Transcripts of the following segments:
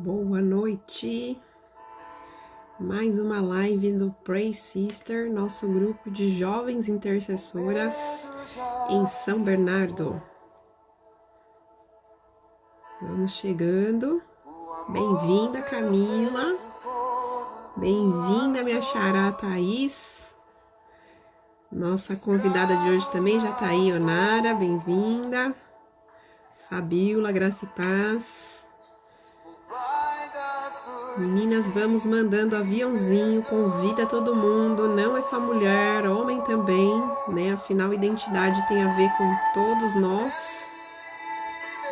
Boa noite, mais uma live do Pray Sister, nosso grupo de jovens intercessoras em São Bernardo. Vamos chegando, bem-vinda Camila, bem-vinda minha xará Thaís, nossa convidada de hoje também já tá aí, Onara, bem-vinda, Fabiola, Graça e Paz. Meninas, vamos mandando aviãozinho, convida todo mundo, não é só mulher, homem também, né? Afinal, identidade tem a ver com todos nós.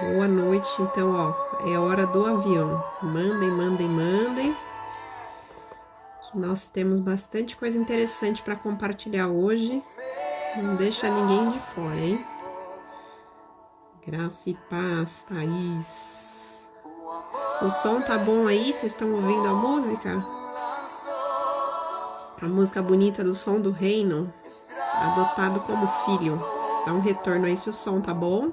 Boa noite, então, ó, é hora do avião. Mandem, mandem, mandem. Que nós temos bastante coisa interessante para compartilhar hoje. Não deixa ninguém de fora, hein? Graça e paz, Thaís. O som tá bom aí? Vocês estão ouvindo a música? A música bonita do Som do Reino, adotado como filho. Dá um retorno aí se o som tá bom.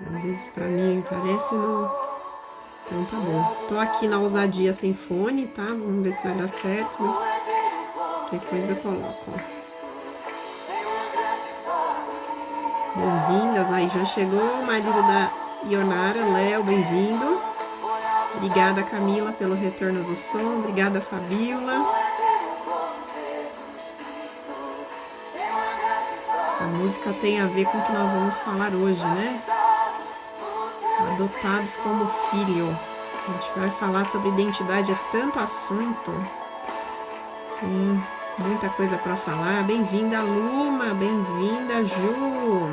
Às vezes pra mim parece não. Então tá bom. Tô aqui na ousadia sem fone, tá? Vamos ver se vai dar certo, mas qualquer coisa eu coloco, ó. Bem-vindas, aí já chegou o marido da Ionara, Léo, bem-vindo. Obrigada, Camila, pelo retorno do som. Obrigada, Fabiola. A música tem a ver com o que nós vamos falar hoje, né? Adotados como filho. A gente vai falar sobre identidade, é tanto assunto. Muita coisa para falar. Bem-vinda, Luma. Bem-vinda, Ju.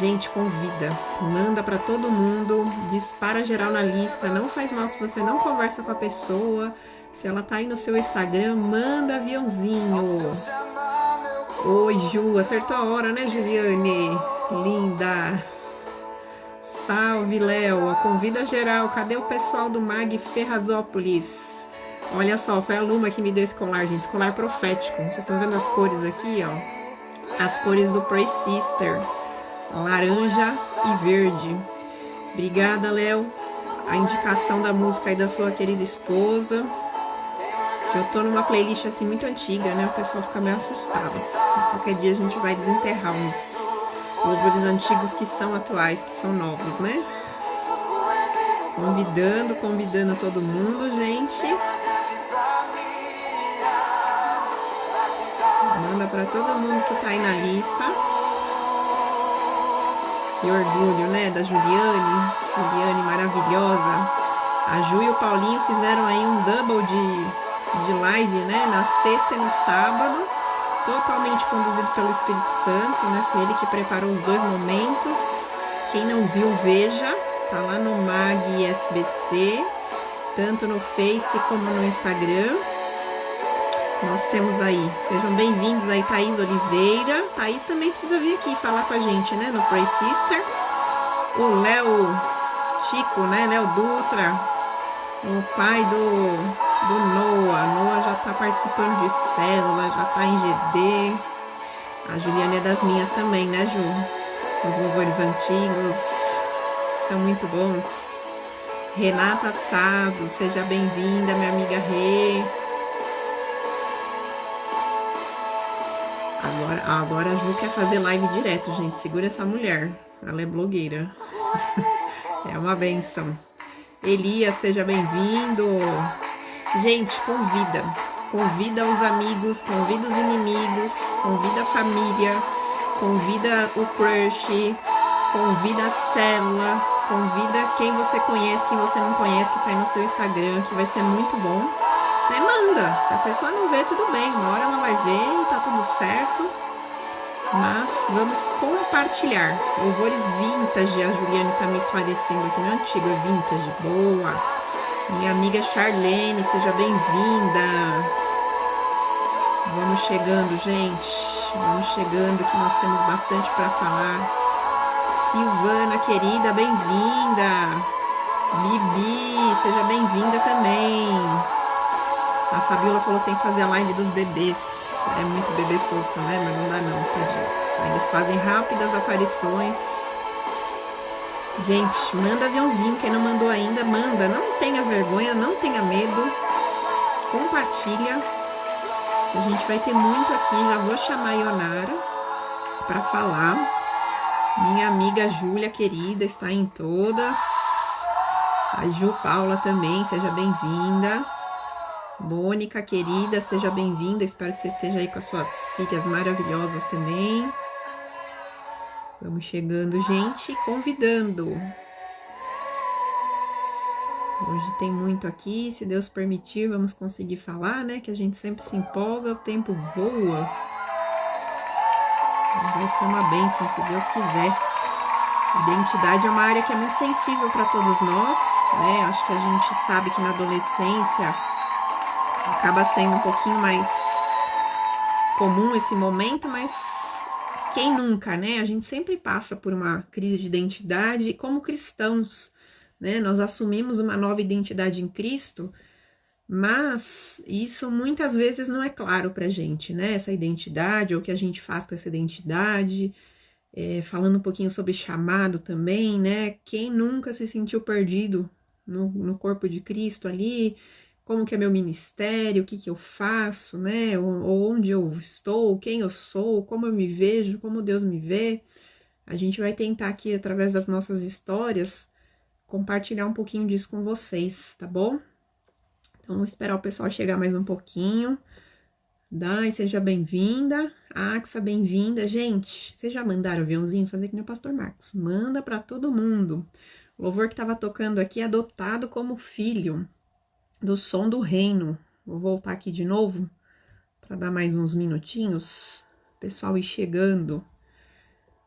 Gente, convida. Manda para todo mundo. Dispara geral na lista. Não faz mal se você não conversa com a pessoa. Se ela tá aí no seu Instagram, manda aviãozinho. Oi, Ju. Acertou a hora, né, Juliane? Linda. Salve, Léo. Convida geral. Cadê o pessoal do MAG Ferrazópolis? Olha só, foi a Luma que me deu esse colar, gente. Colar profético. Vocês estão vendo as cores aqui, ó. As cores do Pray Sister. Laranja e verde. Obrigada, Léo. A indicação da música aí da sua querida esposa. Eu tô numa playlist assim muito antiga, né? O pessoal fica meio assustado. Qualquer dia a gente vai desenterrar uns louvores antigos que são atuais, que são novos, né? Convidando todo mundo, gente. Manda para todo mundo que tá aí na lista. Que orgulho, né? Da Juliane. Juliane maravilhosa. A Ju e o Paulinho fizeram aí um double de live, né? Na sexta e no sábado. Totalmente conduzido pelo Espírito Santo, né? Foi ele que preparou os dois momentos. Quem não viu, veja. Tá lá no MAG SBC. Tanto no Face como no Instagram. Nós temos aí, sejam bem-vindos aí, Thaís Oliveira. Thaís também precisa vir aqui falar com a gente, né, no Pray Sister. O Léo Chico, né, Léo Dutra, o pai do Noah. Noah já tá participando de célula, já tá em GD. A Juliane é das minhas também, né, Ju? Os louvores antigos são muito bons. Renata Sazo, seja bem-vinda, minha amiga Rê. Agora a Ju quer fazer live direto, gente. Segura essa mulher. Ela é blogueira. É uma benção. Elias, seja bem-vindo. Gente, convida. Convida os amigos, convida os inimigos, convida a família, convida o crush, convida a célula, convida quem você conhece, quem você não conhece, que tá aí no seu Instagram, que vai ser muito bom. Né, manda. Se a pessoa não vê, tudo bem. Uma hora ela vai ver e tá tudo certo. Mas vamos compartilhar. Louvores vintage. A Juliane tá me esclarecendo aqui. Não é antigo, é vintage. Boa. Minha amiga Charlene, seja bem-vinda. Vamos chegando, gente. Vamos chegando que nós temos bastante para falar. Silvana, querida, bem-vinda. Bibi, seja bem-vinda também. A Fabiola falou que tem que fazer a live dos bebês. é muito bebê fofo, né? Mas não dá não, tadinhos. Eles fazem rápidas aparições. Gente, manda aviãozinho, quem não mandou ainda, manda. Não tenha vergonha, não tenha medo. Compartilha. A gente vai ter muito aqui. Já vou chamar a Ionara para falar. Minha amiga Júlia, querida, está em todas. A Ju Paula também, seja bem-vinda. Mônica, querida, seja bem-vinda. Espero que você esteja aí com as suas filhas maravilhosas também. Vamos chegando, gente, convidando. Hoje tem muito aqui, se Deus permitir, vamos conseguir falar, né? Que a gente sempre se empolga, o tempo voa. Vai ser uma bênção, se Deus quiser. Identidade é uma área que é muito sensível para todos nós, né? Acho que a gente sabe que na adolescência acaba sendo um pouquinho mais comum esse momento, mas quem nunca, né? A gente sempre passa por uma crise de identidade e como cristãos, né? Nós assumimos uma nova identidade em Cristo, mas isso muitas vezes não é claro pra gente, né? Essa identidade, ou o que a gente faz com essa identidade. Falando um pouquinho sobre chamado também, né? Quem nunca se sentiu perdido no corpo de Cristo ali? Como que é meu ministério? O que que eu faço, né? Ou onde eu estou? Quem eu sou? Como eu me vejo? Como Deus me vê? A gente vai tentar aqui, através das nossas histórias, compartilhar um pouquinho disso com vocês, tá bom? Então, vou esperar o pessoal chegar mais um pouquinho. Dai, seja bem-vinda. Axa, bem-vinda. Gente, vocês já mandaram o aviãozinho? Fazer que nem o pastor Marcos. Manda para todo mundo. O louvor que estava tocando aqui, adotado como filho do som do reino. Vou voltar aqui de novo para dar mais uns minutinhos. Pessoal ir chegando.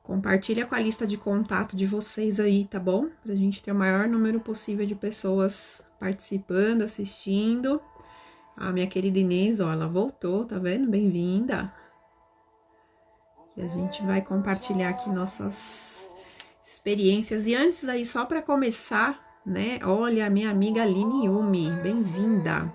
Compartilha com a lista de contato de vocês aí, tá bom? Pra gente ter o maior número possível de pessoas participando, assistindo. A minha querida Inês, ó, ela voltou, tá vendo? Bem-vinda. E a gente vai compartilhar aqui nossas experiências. E antes aí, só para começar, né? Olha, a minha amiga Aline Yumi, bem-vinda.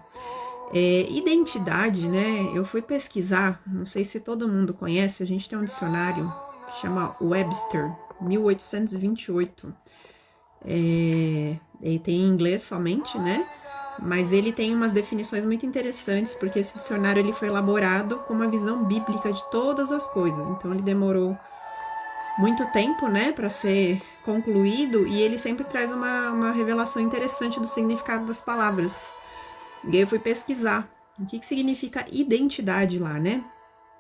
Identidade, né? Eu fui pesquisar, não sei se todo mundo conhece, a gente tem um dicionário que chama Webster, 1828. Ele tem em inglês somente, né? Mas ele tem umas definições muito interessantes, porque esse dicionário ele foi elaborado com uma visão bíblica de todas as coisas. Então ele demorou muito tempo, né, para ser concluído, e ele sempre traz uma revelação interessante do significado das palavras. E aí eu fui pesquisar o que significa identidade lá, né?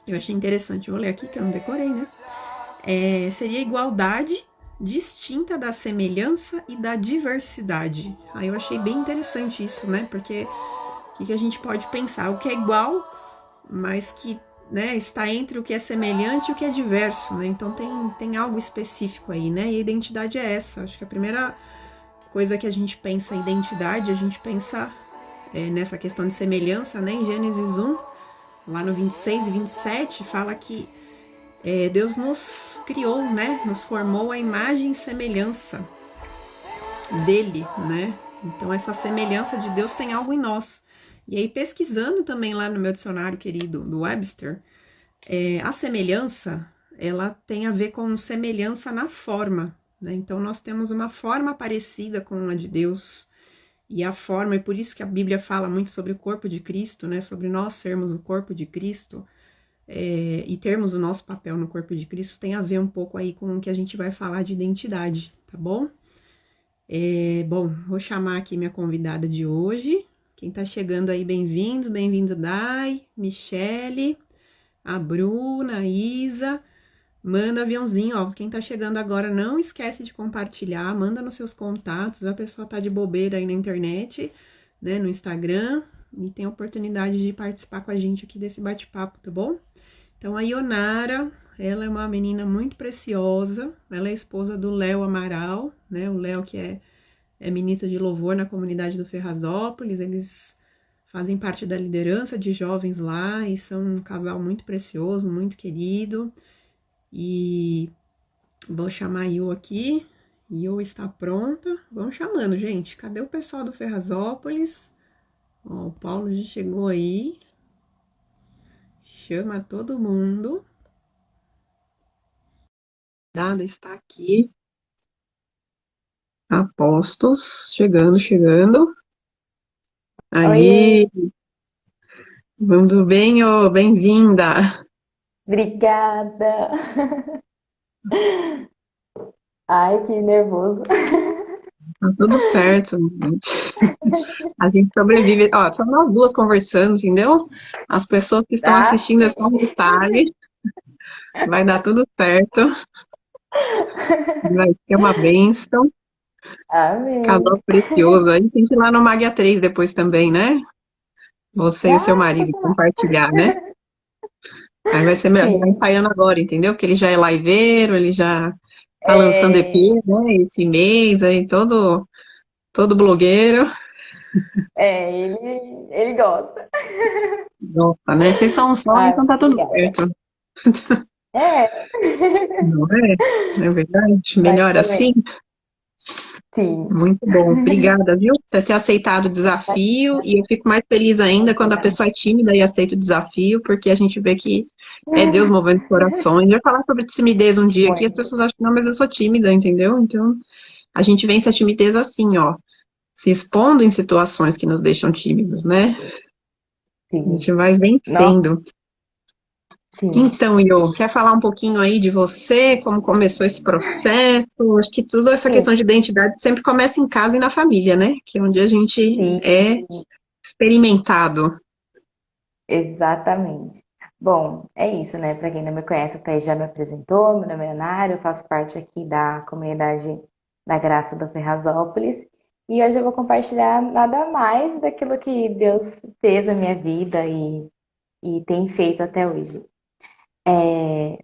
Eu achei interessante, eu vou ler aqui que eu não decorei, né? Seria igualdade distinta da semelhança e da diversidade. Aí eu achei bem interessante isso, né? Porque o que a gente pode pensar? O que é igual, mas que, né, está entre o que é semelhante e o que é diverso, né? Então tem algo específico aí, né? E a identidade é essa. Acho que a primeira coisa que a gente pensa em identidade, a gente pensa nessa questão de semelhança, né? Em Gênesis 1, lá no 26 e 27, fala que Deus nos criou, né? Nos formou a imagem e semelhança dele, né? Então, essa semelhança de Deus tem algo em nós. E aí, pesquisando também lá no meu dicionário querido, do Webster, a semelhança, ela tem a ver com semelhança na forma, né? Então, nós temos uma forma parecida com a de Deus. E a forma, e por isso que a Bíblia fala muito sobre o corpo de Cristo, né? Sobre nós sermos o corpo de Cristo. E termos o nosso papel no corpo de Cristo tem a ver um pouco aí com o que a gente vai falar de identidade, tá bom? Bom, vou chamar aqui minha convidada de hoje. Quem tá chegando aí, bem-vindo, bem-vindo Dai, Michele, a Bruna, a Isa. Manda aviãozinho, ó, quem tá chegando agora não esquece de compartilhar, manda nos seus contatos, a pessoa tá de bobeira aí na internet, né, no Instagram, e tem a oportunidade de participar com a gente aqui desse bate-papo, tá bom? Então, a Ionara, ela é uma menina muito preciosa, ela é esposa do Léo Amaral, né, o Léo que é ministro de louvor na comunidade do Ferrazópolis, eles fazem parte da liderança de jovens lá e são um casal muito precioso, muito querido. E vou chamar a Io aqui, Io está pronta, vamos chamando, gente, cadê o pessoal do Ferrazópolis? Ó, o Paulo já chegou aí. Chama todo mundo. Dada está aqui. Apostos. Chegando, chegando. Oiê, Aí, tudo bem, ô? Bem-vinda. obrigada. Ai, que nervoso. Tá tudo certo, gente. A gente sobrevive. Ó, só nós duas conversando, entendeu? As pessoas que estão Ah, assistindo é só um detalhe. Vai dar tudo certo. Vai ser uma bênção. amém. Casal precioso. A gente tem que ir lá no Magia 3 depois também, né? Você e o seu Ah, marido deixa eu lá. compartilhar, né? Aí vai ser melhor. Ele vai Sim. ensaiando agora, entendeu? Porque ele já é liveiro, ele já tá lançando EP, É, né? Esse mês aí, todo blogueiro. ele gosta. Nossa, né? Vocês são um só, Ai, então tá tudo obrigada. certo. É, Não é? Não é verdade? mas Melhor assim? também. Sim. Muito bom. Obrigada, viu? Por você ter aceitado o desafio. E eu fico mais feliz ainda quando a pessoa é tímida e aceita o desafio, porque a gente vê que é Deus movendo os corações. Eu ia falar sobre timidez um dia aqui, as Muito. pessoas acham que não, mas eu sou tímida, entendeu? Então, a gente vence a timidez assim, ó, se expondo em situações que nos deixam tímidos, né? A Sim. gente vai Nossa, vencendo. sim. Então, Iô, quer falar um pouquinho aí de você, como começou esse processo? Acho que toda essa Sim, questão de identidade sempre começa em casa e na família, né? Que é onde a gente sim. é experimentado. Exatamente. Bom, é isso, né? Para quem não me conhece, a Thaís já me apresentou. Meu nome é Leonardo, eu faço parte aqui da comunidade da Graça do Ferrazópolis. E hoje eu vou compartilhar nada mais daquilo que Deus fez na minha vida e tem feito até hoje.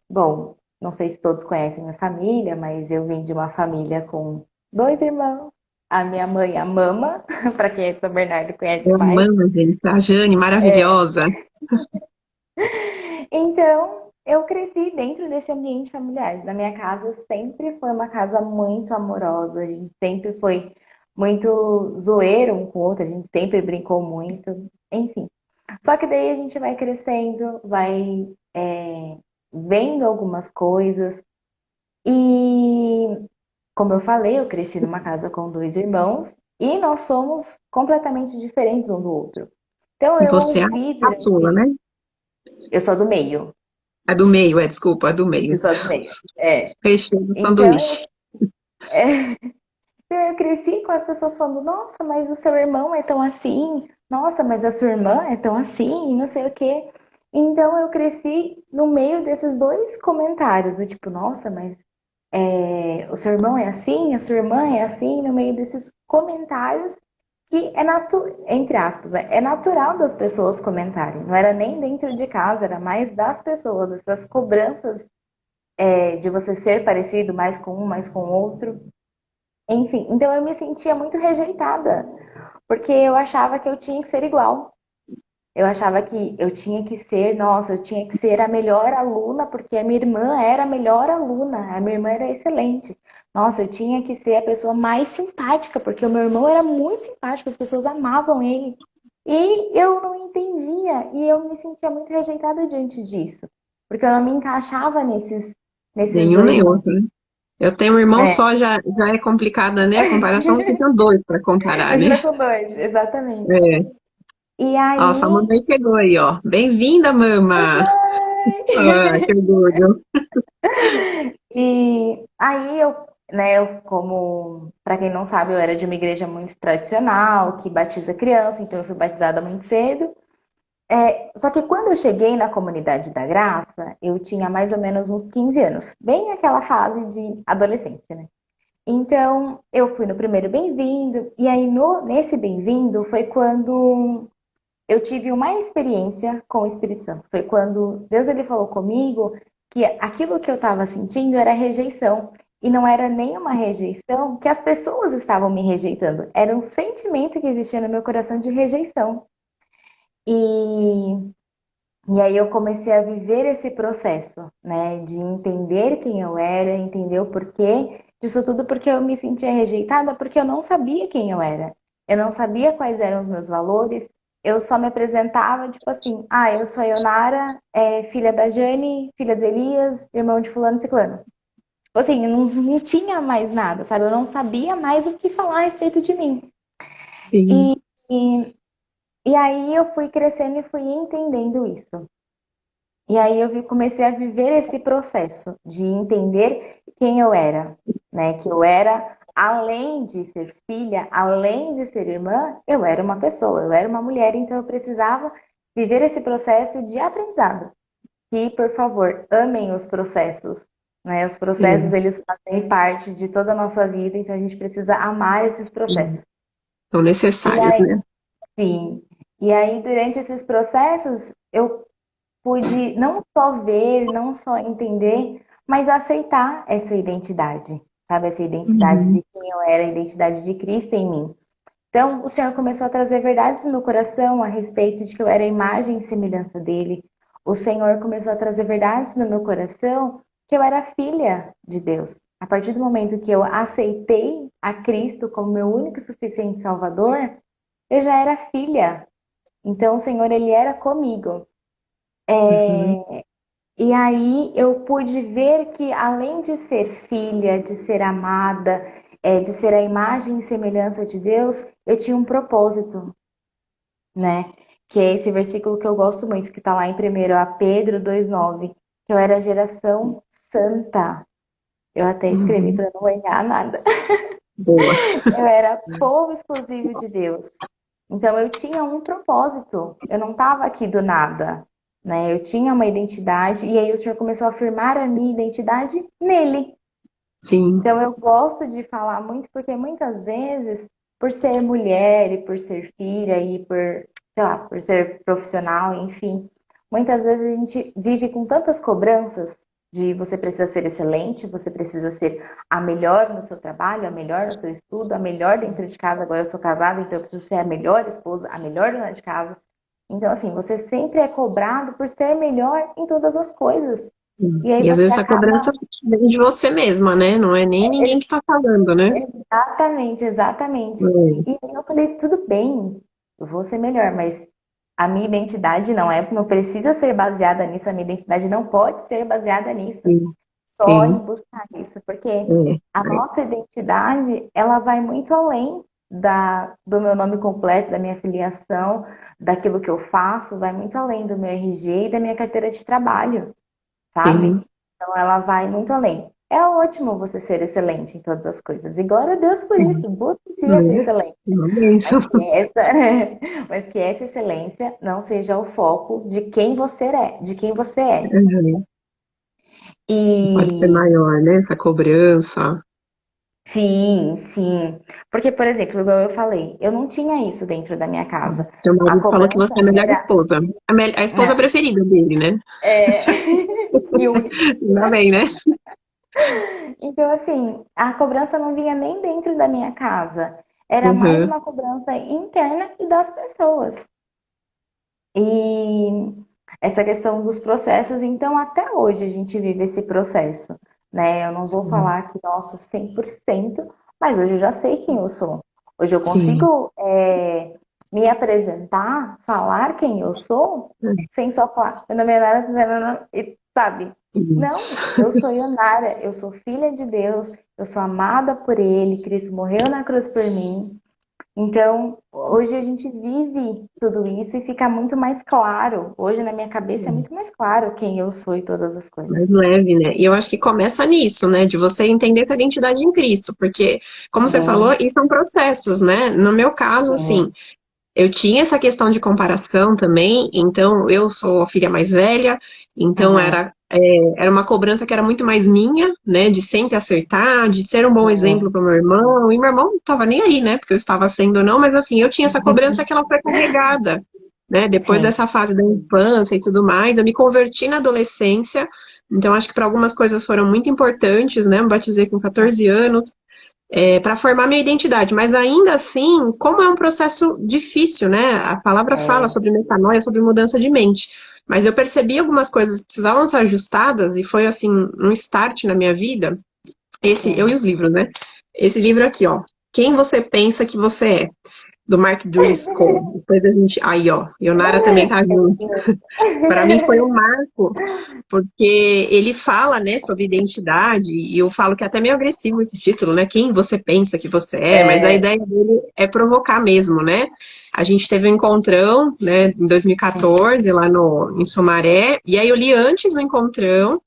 Bom, não sei se todos conhecem minha família, mas eu vim de uma família com dois irmãos. A minha mãe, a Mama, para quem é de São Bernardo É conhece a mais. Amanda, gente, a Jane, maravilhosa. Então, eu cresci dentro desse ambiente familiar. Na minha casa sempre foi uma casa muito amorosa, a gente sempre foi muito zoeiro um com o outro, a gente sempre brincou muito, enfim. Só que daí a gente vai crescendo, vai vendo algumas coisas. E, como eu falei, eu cresci numa casa com dois irmãos e nós somos completamente diferentes um do outro. Então, E eu você é a ouvi caçula, durante. né? Eu sou do meio. A do meio, desculpa, a do Eu meio. sou do meio. É. Recheio do Então, sanduíche. eu cresci com as pessoas falando, nossa, mas o seu irmão é tão assim, nossa, mas a sua irmã é tão assim, e não sei o quê. Então eu cresci no meio desses dois comentários, do tipo, nossa, mas o seu irmão é assim, a sua irmã é assim, no meio desses comentários que entre aspas, né, é natural das pessoas comentarem. Não era nem dentro de casa, era mais das pessoas, essas cobranças de você ser parecido mais com um, mais com o outro. Enfim, então eu me sentia muito rejeitada, porque eu achava que eu tinha que ser igual. Eu achava que eu tinha que ser, nossa, eu tinha que ser a melhor aluna, porque a minha irmã era a melhor aluna, a minha irmã era excelente. Nossa, eu tinha que ser a pessoa mais simpática, porque o meu irmão era muito simpático, as pessoas amavam ele. E eu não entendia, e eu me sentia muito rejeitada diante disso, porque eu não me encaixava nesses Nenhum dois nem mundos. outro, né? Eu tenho um irmão É, só, já é complicada, né? A comparação, porque eu tenho dois para comparar, né? imagina com dois, exatamente. É. E Ó, sua aí, mamãe chegou aí, ó. Bem-vinda, mama! Ah, que orgulho. eu, como, para quem não sabe, eu era de uma igreja muito tradicional, que batiza criança, então eu fui batizada muito cedo. Só que quando eu cheguei na comunidade da Graça, eu tinha mais ou menos uns 15 anos, bem aquela fase de adolescente, né? Então, eu fui no primeiro bem-vindo, e aí nesse bem-vindo foi quando eu tive uma experiência com o Espírito Santo. Foi quando Deus ele falou comigo que aquilo que eu estava sentindo era rejeição. E não era nenhuma rejeição que as pessoas estavam me rejeitando. Era um sentimento que existia no meu coração de rejeição. E, e aí eu comecei a viver esse processo, né? De entender quem eu era, entender o porquê disso tudo, porque eu me sentia rejeitada, porque eu não sabia quem eu era. Eu não sabia quais eram os meus valores, eu só me apresentava, tipo assim, ah, eu sou a Ionara, filha da Jane, filha do Elias, irmão de fulano e ciclano. Tipo assim, eu não tinha mais nada, sabe? Eu não sabia mais o que falar a respeito de mim. Sim. E, e, e aí eu fui crescendo e fui entendendo isso. E aí comecei a viver esse processo de entender quem eu era, né? Que eu era, além de ser filha, além de ser irmã, eu era uma pessoa, eu era uma mulher, então eu precisava viver esse processo de aprendizado. E, por favor, amem os processos, né? Os processos, Sim. eles fazem parte de toda a nossa vida, então a gente precisa amar esses Sim. processos. São E necessários, aí, né? sim. E aí, durante esses processos, eu pude não só ver, não só entender, mas aceitar essa identidade, sabe? Essa identidade Uhum. de quem eu era, a identidade de Cristo em mim. Então, o Senhor começou a trazer verdades no meu coração a respeito de que eu era a imagem e semelhança dele. O Senhor começou a trazer verdades no meu coração que eu era filha de Deus. A partir do momento que eu aceitei a Cristo como meu único e suficiente Salvador, eu já era filha. Então, o Senhor, ele era comigo. Uhum. E aí eu pude ver que, além de ser filha, de ser amada, de ser a imagem e semelhança de Deus, eu tinha um propósito, né? Que é esse versículo que eu gosto muito, que está lá em 1 Pedro 2,9, que eu era a geração santa. Eu até escrevi Uhum. para não errar nada. Boa. Eu era povo exclusivo de Deus. Então eu tinha um propósito. Eu não estava aqui do nada, né? Eu tinha uma identidade e aí o Senhor começou a afirmar a minha identidade nele. Sim. Então eu gosto de falar muito porque muitas vezes, por ser mulher e por ser filha e por, sei lá, por ser profissional, enfim, muitas vezes a gente vive com tantas cobranças de você precisa ser excelente, você precisa ser a melhor no seu trabalho, a melhor no seu estudo, a melhor dentro de casa. Agora eu sou casada, então eu preciso ser a melhor esposa, a melhor dona de casa. Então, assim, você sempre é cobrado por ser melhor em todas as coisas. Sim. E aí E às você vezes essa acaba. cobrança vem de você mesma, né? Não é nem ninguém que tá falando, né? Exatamente, exatamente. É. E aí eu falei, tudo bem, eu vou ser melhor, mas a minha identidade não precisa ser baseada nisso, a minha identidade não pode ser baseada nisso, Sim. só Sim. em buscar isso, porque É. a nossa identidade, ela vai muito além do meu nome completo, da minha filiação, daquilo que eu faço, vai muito além do meu RG e da minha carteira de trabalho, sabe? Sim. Então ela vai muito além. É ótimo você ser excelente em todas as coisas. E glória a Deus por Sim. isso. Busque sim essa É. excelência. Uma bênção. Mas que essa excelência não seja o foco de quem você é, de quem você é. Uhum. Pode ser E maior, né? Essa cobrança. sim, sim. Porque, por exemplo, igual eu falei, eu não tinha isso dentro da minha casa. Seu A marido falou que você cobrança é a melhor era. esposa. A esposa preferida dele, né? É, e única. Ainda bem, né? Então, assim, a cobrança não vinha nem dentro da minha casa. Era mais Uhum. uma cobrança interna e das pessoas. E essa questão dos processos, então, até hoje a gente vive esse processo, né? Eu não vou Sim. falar que, nossa, 100%, mas hoje eu já sei quem eu sou. Hoje eu Sim. consigo, me apresentar, falar quem eu sou, sem só falar, meu nome é Nara, e sabe? Isso. Não, eu sou Ionara, eu sou filha de Deus, eu sou amada por Ele, Cristo morreu na cruz por mim. Então, hoje a gente vive tudo isso e fica muito mais claro. Hoje, na minha cabeça, é muito mais claro quem eu sou e todas as coisas. Mais leve, né? E eu acho que começa nisso, né? De você entender sua identidade em Cristo, porque, como você falou, É, isso são processos, né? No meu caso, é, assim, eu tinha essa questão de comparação também, então eu sou a filha mais velha, então aham, era uma cobrança que era muito mais minha, né? De sempre acertar, de ser um bom exemplo é, para o meu irmão, e meu irmão não estava nem aí, né? Porque eu estava sendo ou não, mas assim, eu tinha essa cobrança que ela foi carregada, né? Depois sim, dessa fase da infância e tudo mais, eu me converti na adolescência, então acho que para algumas coisas foram muito importantes, né? Eu me batizei com 14 anos, para formar minha identidade. Mas ainda assim, como é um processo difícil, né? A palavra fala é, sobre metanoia, sobre mudança de mente. Mas eu percebi algumas coisas que precisavam ser ajustadas e foi assim um start na minha vida. Eu e sim, os livros, né? Esse livro aqui, ó. Quem você pensa que você é? do Mark Driscoll. Depois a gente. Aí, ó, Ionara também tá junto. Para mim foi um marco, porque ele fala, né, sobre identidade, e eu falo que é até meio agressivo esse título, né? Quem você pensa que você é, mas a É, ideia dele é provocar mesmo, né? A gente teve um encontrão, né, em 2014, lá no, em Sumaré, e aí eu li antes do encontrão,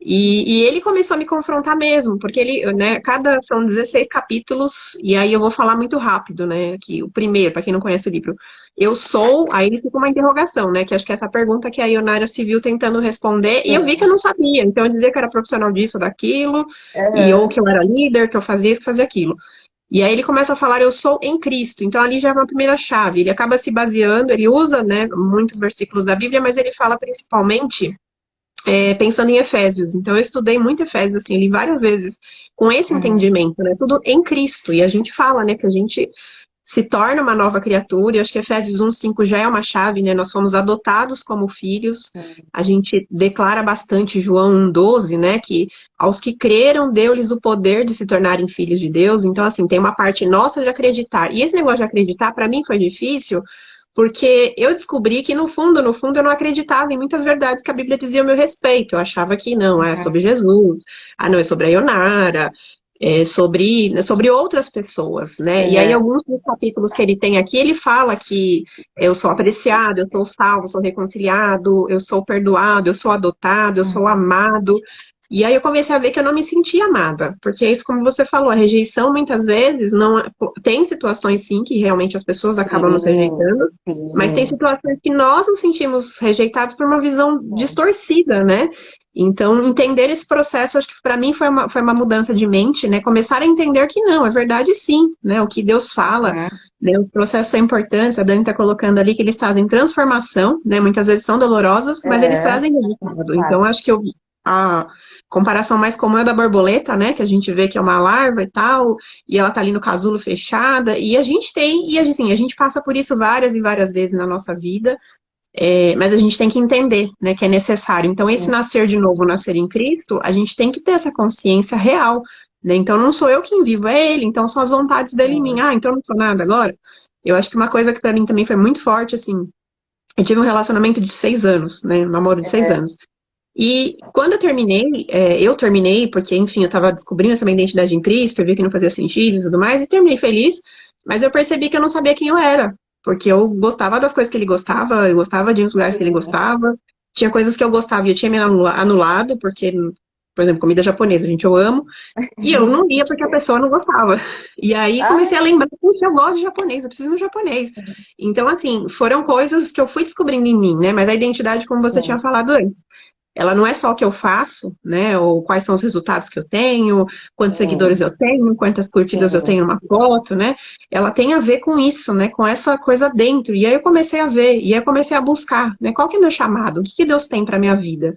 e ele começou a me confrontar mesmo, porque ele, né, são 16 capítulos, e aí eu vou falar muito rápido, né, que o primeiro, para quem não conhece o livro, eu sou, aí ele fica uma interrogação, né, que acho que é essa pergunta que a Ionara se viu tentando responder, e eu vi que eu sim. não sabia, então eu dizia que era profissional disso, daquilo, e ou Aham. que eu era líder, que eu fazia isso, que fazia aquilo. E aí ele começa a falar, eu sou em Cristo, então ali já é uma primeira chave, ele acaba se baseando, ele usa, né, muitos versículos da Bíblia, mas ele fala principalmente pensando em Efésios. Então, eu estudei muito Efésios, assim, li várias vezes com esse Uhum. entendimento, né? Tudo em Cristo. E a gente fala, né, que a gente se torna uma nova criatura. E acho que Efésios 1:5 já é uma chave, né? Nós fomos adotados como filhos. A gente declara bastante João 1:12, né? Que aos que creram, deu-lhes o poder de se tornarem filhos de Deus. Então, assim, tem uma parte nossa de acreditar. E esse negócio de acreditar, para mim, foi difícil, porque eu descobri que, no fundo, eu não acreditava em muitas verdades que a Bíblia dizia a meu respeito. Eu achava que não, é sobre Jesus, não, é sobre a Ionara, sobre outras pessoas, né? E aí, Uhum. alguns dos capítulos que ele tem aqui, ele fala que eu sou apreciado, eu sou salvo, sou reconciliado, eu sou perdoado, eu sou adotado, eu sou Uhum. amado. E aí eu comecei a ver que eu não me sentia amada, porque é isso, como você falou, a rejeição muitas vezes não tem situações sim que realmente as pessoas acabam nos Sim, rejeitando, mas tem sim. situações que nós nos sentimos rejeitados por uma visão Sim. distorcida, né? Então, entender esse processo, acho que para mim foi uma mudança de mente, né? Começar a entender que não, é verdade sim, né? O que Deus fala, Uhum. né? Os processos são importantes, a Dani está colocando ali que eles trazem transformação, né? Muitas vezes são dolorosos, mas eles Uhum. trazem resultado. Então, Claro. acho que a comparação mais comum é da borboleta, né? Que a gente vê que é uma larva e tal, e ela tá ali no casulo fechada, e a gente tem, e assim, a gente passa por isso várias e várias vezes na nossa vida, mas a gente tem que entender, né, que é necessário. Então, esse Sim. nascer de novo, nascer em Cristo, a gente tem que ter essa consciência real, né? Então, não sou eu quem vivo, é Ele. Então, são as vontades dele em mim. Sim. Ah, então eu não sou nada agora. Eu acho que uma coisa que para mim também foi muito forte, assim, eu tive um relacionamento de 6 anos, né, um namoro de 6 anos. E quando eu terminei, porque, enfim, eu estava descobrindo essa minha identidade em Cristo, eu vi que não fazia sentido e tudo mais, e terminei feliz, mas eu percebi que eu não sabia quem eu era, porque eu gostava das coisas que ele gostava, eu gostava de uns lugares que ele Sim. gostava, tinha coisas que eu gostava e eu tinha me anulado, porque, por exemplo, comida japonesa, gente, eu amo, e eu não ia porque a pessoa não gostava. E aí comecei a Ah, lembrar, puxa, eu gosto de japonês, eu preciso de um japonês. Então, assim, foram coisas que eu fui descobrindo em mim, né? Mas a identidade, como você tinha sim. falado antes, ela não é só o que eu faço, né? Ou quais são os resultados que eu tenho, quantos seguidores Sim. eu tenho, quantas curtidas eu Sim. tenho numa foto, né? Ela tem a ver com isso, né? Com essa coisa dentro. E aí eu comecei a ver, e aí eu comecei a buscar, né? Qual que é o meu chamado? O que que Deus tem para minha vida?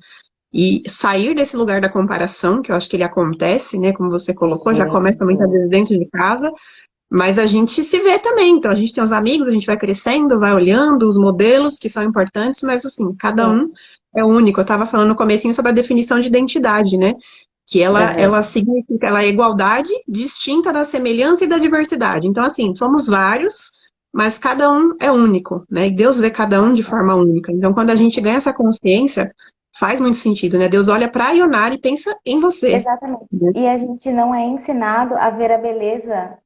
E sair desse lugar da comparação, que eu acho que ele acontece, né? Como você colocou, já Sim. começa muitas Sim. vezes dentro de casa, mas a gente se vê também. Então a gente tem os amigos, a gente vai crescendo, vai olhando os modelos que são importantes, mas assim, cada Sim. um é único. Eu estava falando no comecinho sobre a definição de identidade, né? Que ela Uhum. significa, ela é igualdade distinta da semelhança e da diversidade. Então, assim, somos vários, mas cada um é único, né? E Deus vê cada um de forma única. Então, quando a gente ganha essa consciência, faz muito sentido, né? Deus olha para a Ionara e pensa em você. Exatamente. Né? E a gente não é ensinado a ver a beleza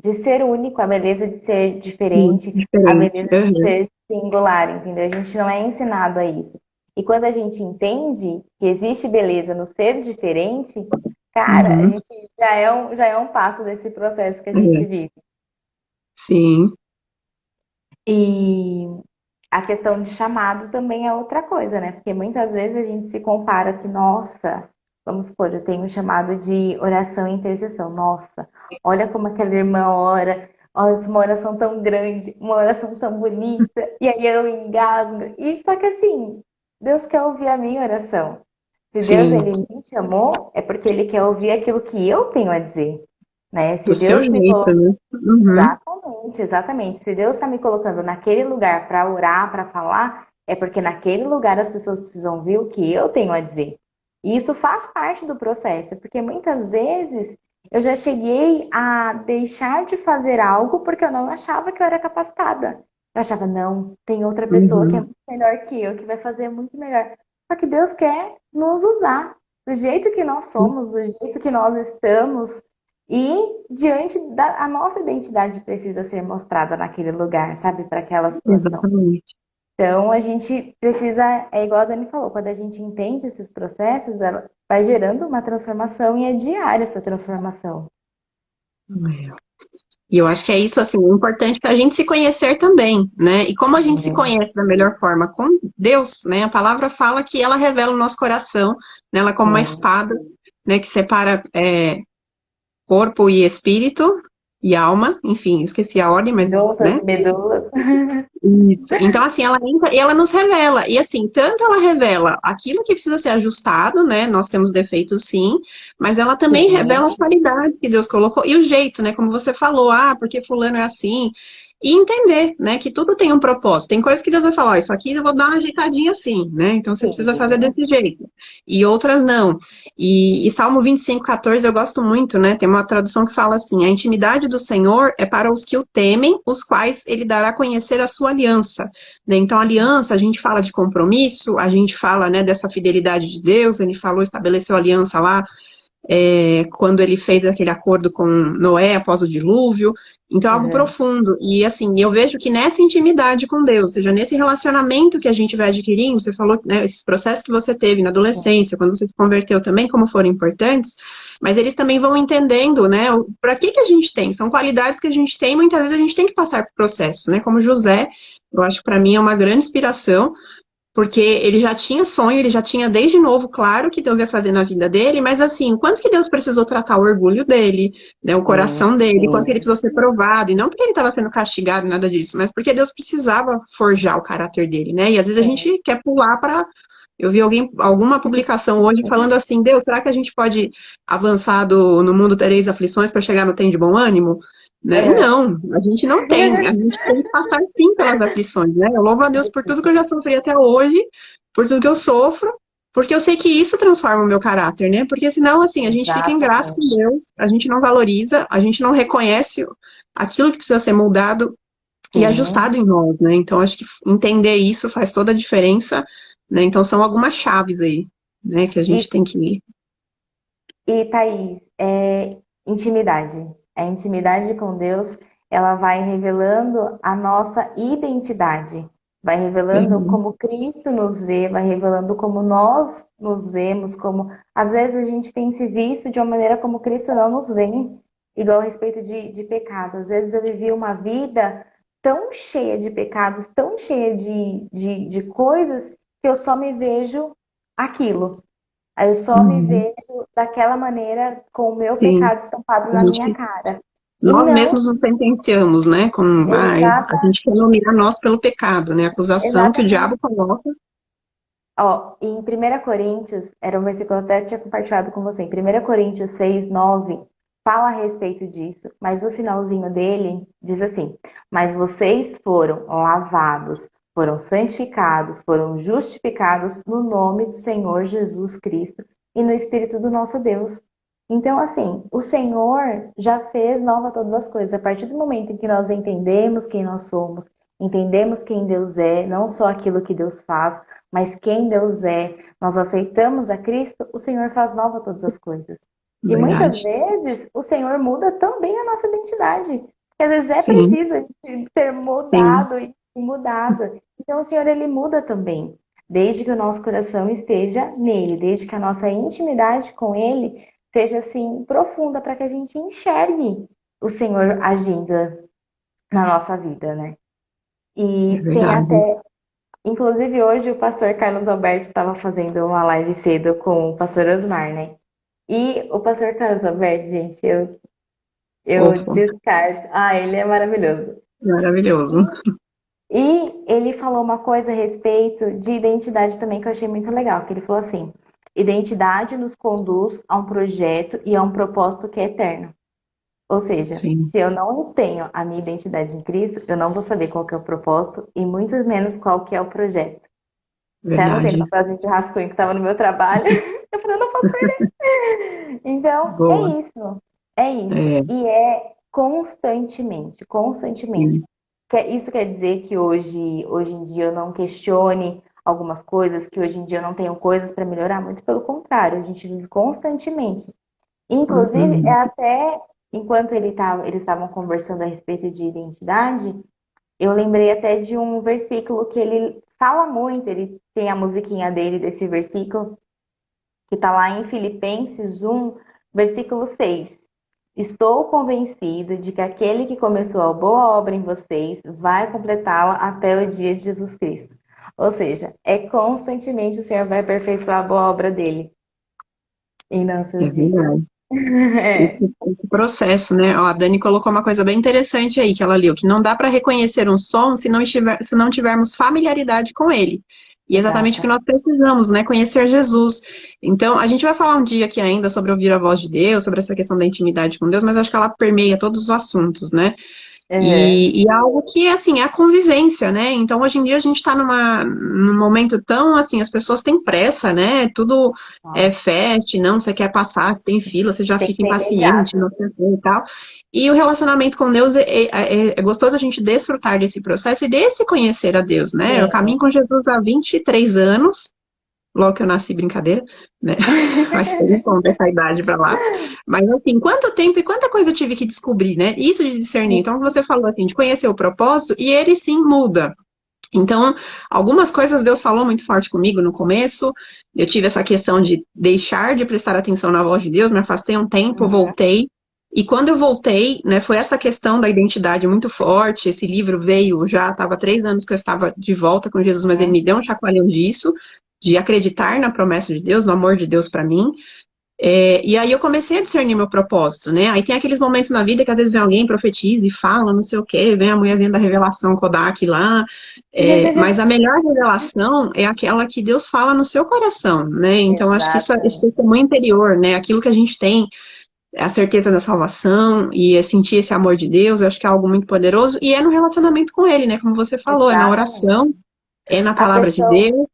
de ser único, a beleza de ser Sim, diferente, a diferente. beleza de Uhum, ser singular, entendeu? A gente não é ensinado a isso. E quando a gente entende que existe beleza no ser diferente, cara, a uhum, gente já é um passo desse processo que a gente é, vive. sim. E a questão de chamado também é outra coisa, né? Porque muitas vezes a gente se compara que, nossa, vamos supor, eu tenho um chamado de oração e intercessão. Nossa, olha como aquela irmã ora, olha uma oração tão grande, uma oração tão bonita, e aí eu engasgo. E só que assim, Deus quer ouvir a minha oração. Se Deus Sim, ele me chamou, é porque ele quer ouvir aquilo que eu tenho a dizer, né? do Se seu Deus me jeito, colocou né? Uhum, exatamente, exatamente. Se Deus está me colocando naquele lugar para orar, para falar, é porque naquele lugar as pessoas precisam ouvir o que eu tenho a dizer. E isso faz parte do processo, porque muitas vezes Eu já cheguei a deixar de fazer algo porque eu não achava que eu era capacitada. Eu achava, não, tem outra pessoa que é Uhum. muito melhor que eu, que vai fazer muito melhor. Só que Deus quer nos usar do jeito que nós somos, do jeito que nós estamos. E diante da a nossa identidade precisa ser mostrada naquele lugar, sabe, para aquela situação. Exatamente. Então, a gente precisa, é igual a Dani falou, quando a gente entende esses processos, ela vai gerando uma transformação e é diária essa transformação. E eu acho que é isso, assim, é importante para a gente se conhecer também, né? E como a gente se Sim. conhece da melhor forma com Deus, né? A palavra fala que ela revela o nosso coração, né? Ela é como uma Sim. espada, né? Que separa corpo e espírito e alma, enfim, esqueci a ordem, mas, Juntas né? e medulas. Isso. Então, assim, ela entra e ela nos revela. E, assim, tanto ela revela aquilo que precisa ser ajustado, né? Nós temos defeitos, sim, mas ela também revela as Sim, qualidades que Deus colocou e o jeito, né? Como você falou, porque fulano é assim. E entender, né, que tudo tem um propósito. Tem coisas que Deus vai falar, isso aqui eu vou dar uma ajeitadinha assim, né? Então você precisa fazer sim. desse jeito. E outras não. E Salmo 25:14 eu gosto muito, né? Tem uma tradução que fala assim: a intimidade do Senhor é para os que o temem, os quais ele dará a conhecer a sua aliança. Né? Então, aliança, a gente fala de compromisso, a gente fala, né, dessa fidelidade de Deus, ele falou, estabeleceu aliança lá quando ele fez aquele acordo com Noé após o dilúvio. Então, é algo Uhum. profundo. E, assim, eu vejo que nessa intimidade com Deus, ou seja, nesse relacionamento que a gente vai adquirindo, você falou, né, esses processos que você teve na adolescência, quando você se converteu também, como foram importantes, mas eles também vão entendendo, né, para que a gente tem. São qualidades que a gente tem, muitas vezes a gente tem que passar por processos, né, como José, eu acho que para mim é uma grande inspiração, porque ele já tinha sonho, ele já tinha desde novo, claro, que Deus ia fazer na vida dele, mas assim, quanto que Deus precisou tratar o orgulho dele, né, o Sim, coração dele, quanto que ele sim. precisou ser provado, e não porque ele estava sendo castigado, nada disso, mas porque Deus precisava forjar o caráter dele, né? E às vezes a Sim. gente quer pular para. Eu vi alguma publicação hoje falando assim, Deus, será que a gente pode avançar no mundo tereis aflições para chegar no tem de bom ânimo? Né? Uhum. Não, a gente não tem, a gente tem que passar sim pelas aflições, né? Eu louvo a Deus por tudo que eu já sofri até hoje, por tudo que eu sofro, porque eu sei que isso transforma o meu caráter, né? Porque senão, assim, a gente fica ingrato com Exatamente. Deus, a gente não valoriza, a gente não reconhece aquilo que precisa ser moldado e ajustado Sim. em nós, né? Então, acho que entender isso faz toda a diferença, né? Então, são algumas chaves aí, né, que a E, gente tem que. e Thaís, é intimidade. A intimidade com Deus, ela vai revelando a nossa identidade. Vai revelando Uhum, como Cristo nos vê, vai revelando como nós nos vemos, como às vezes a gente tem se visto de uma maneira como Cristo não nos vê. Igual a respeito de pecado. Às vezes eu vivi uma vida tão cheia de pecados, tão cheia de coisas, que eu só me vejo aquilo. Aí eu só me uhum, vejo daquela maneira, com o meu sim, pecado estampado a na minha gente, cara. E nós não, mesmos nos sentenciamos, né? A exata, gente quer nominar nós pelo pecado, né? A acusação que o diabo exatamente. coloca. Ó, em 1 Coríntios, era um versículo que eu até tinha compartilhado com você. Em 1 Coríntios 6:9 fala a respeito disso, mas o finalzinho dele diz assim: mas vocês foram lavados, foram santificados, foram justificados no nome do Senhor Jesus Cristo e no Espírito do nosso Deus. Então, assim, o Senhor já fez nova todas as coisas. A partir do momento em que nós entendemos quem nós somos, entendemos quem Deus é, não só aquilo que Deus faz, mas quem Deus é, nós aceitamos a Cristo, o Senhor faz nova todas as coisas. E muitas Verdade. vezes o Senhor muda também a nossa identidade. Porque às vezes é Sim, preciso ser sim, mudado e mudada. Então o Senhor ele muda também, desde que o nosso coração esteja nele, desde que a nossa intimidade com ele seja assim profunda para que a gente enxergue o Senhor agindo na nossa vida, né? é E tem verdade. até inclusive, hoje o pastor Carlos Alberto estava fazendo uma live cedo com o pastor Osmar, né? E o pastor Carlos Alberto, gente, eu Fofo, descarto. Ah, ele é maravilhoso. maravilhoso. E ele falou uma coisa a respeito de identidade também que eu achei muito legal, que ele falou assim: identidade nos conduz a um projeto e a um propósito que é eterno. Ou seja, Sim, se eu não tenho a minha identidade em Cristo, eu não vou saber qual que é o propósito e muito menos qual que é o projeto. Até anotei no verdade. papelzinho de rascunho que estava no meu trabalho. Eu falei, eu não posso perder. Então, é Boa. isso. É isso. É, E é constantemente, constantemente. sim. Isso quer dizer que hoje em dia eu não questione algumas coisas, que hoje em dia eu não tenho coisas para melhorar? Muito pelo contrário, a gente vive constantemente. Inclusive, é Uhum. até enquanto eles estavam conversando a respeito de identidade, eu lembrei até de um versículo que ele fala muito, ele tem a musiquinha dele desse versículo, que está lá em Filipenses 1, versículo 6. Estou convencido de que aquele que começou a boa obra em vocês vai completá-la até o dia de Jesus Cristo. Ou seja, é constantemente o Senhor vai aperfeiçoar a boa obra dele em É nossas vidas. verdade. É, Esse processo, né? Ó, a Dani colocou uma coisa bem interessante aí que ela leu, que não dá para reconhecer um som se não tivermos familiaridade com ele. E é exatamente o que exato. nós precisamos, né? Conhecer Jesus. Então, a gente vai falar um dia aqui ainda sobre ouvir a voz de Deus, sobre essa questão da intimidade com Deus, mas acho que ela permeia todos os assuntos, né? Uhum. E algo que, assim, é a convivência, né? Então, hoje em dia, a gente está num momento tão, assim, as pessoas têm pressa, né? Tudo é Nossa, fast, não, você quer passar, você tem fila, você já tem que fica ser impaciente, imediato. não sei o que e tal. E o relacionamento com Deus é gostoso a gente desfrutar desse processo e desse conhecer a Deus, né? Eu Sim. caminho com Jesus há 23 anos, logo que eu nasci, brincadeira, né? Mas tem conta essa idade pra lá. Mas assim, quanto tempo e quanta coisa eu tive que descobrir, né? Isso de discernir. Então, você falou assim, de conhecer o propósito, e ele sim muda. Então, algumas coisas Deus falou muito forte comigo no começo. Eu tive essa questão de deixar de prestar atenção na voz de Deus, me afastei um tempo, Uhum. voltei. E quando eu voltei, né, foi essa questão da identidade muito forte. Esse livro veio já, estava 3 anos que eu estava de volta com Jesus, mas ele me deu um chacoalhão disso, de acreditar na promessa de Deus, no amor de Deus para mim. E aí eu comecei a discernir meu propósito, né? Aí tem aqueles momentos na vida que às vezes vem alguém, profetiza e fala, não sei o quê, vem a mulherzinha da revelação Kodak lá. Mas a melhor revelação é aquela que Deus fala no seu coração, né? Então acho que isso Exatamente. é muito interior, né? Aquilo que a gente tem, a certeza da salvação e é sentir esse amor de Deus, eu acho que é algo muito poderoso. E é no relacionamento com Ele, né? Como você falou, é na Exatamente. oração, é na A palavra de pessoa, Deus.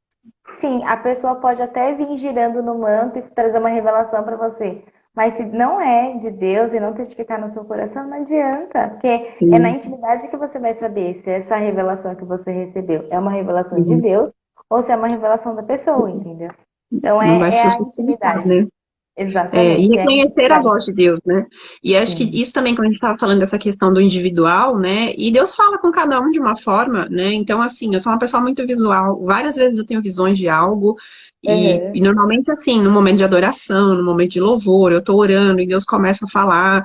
sim, a pessoa pode até vir girando no manto e trazer uma revelação para você. Mas se não é de Deus e não testificar no seu coração, não adianta. Porque é na Sim, intimidade que você vai saber se essa revelação que você recebeu é uma revelação de sim. Deus ou se é uma revelação da pessoa, entendeu? Então Não vai é se a sustentar, intimidade. né? E Exatamente, é a reconhecer a intimidade. voz de Deus, né? E acho que Sim. isso também, quando a gente estava falando dessa questão do individual, né? E Deus fala com cada um de uma forma, né? Então, assim, eu sou uma pessoa muito visual. Várias vezes eu tenho visões de algo, e Uhum. normalmente, assim, no momento de adoração, no momento de louvor, eu tô orando e Deus começa a falar,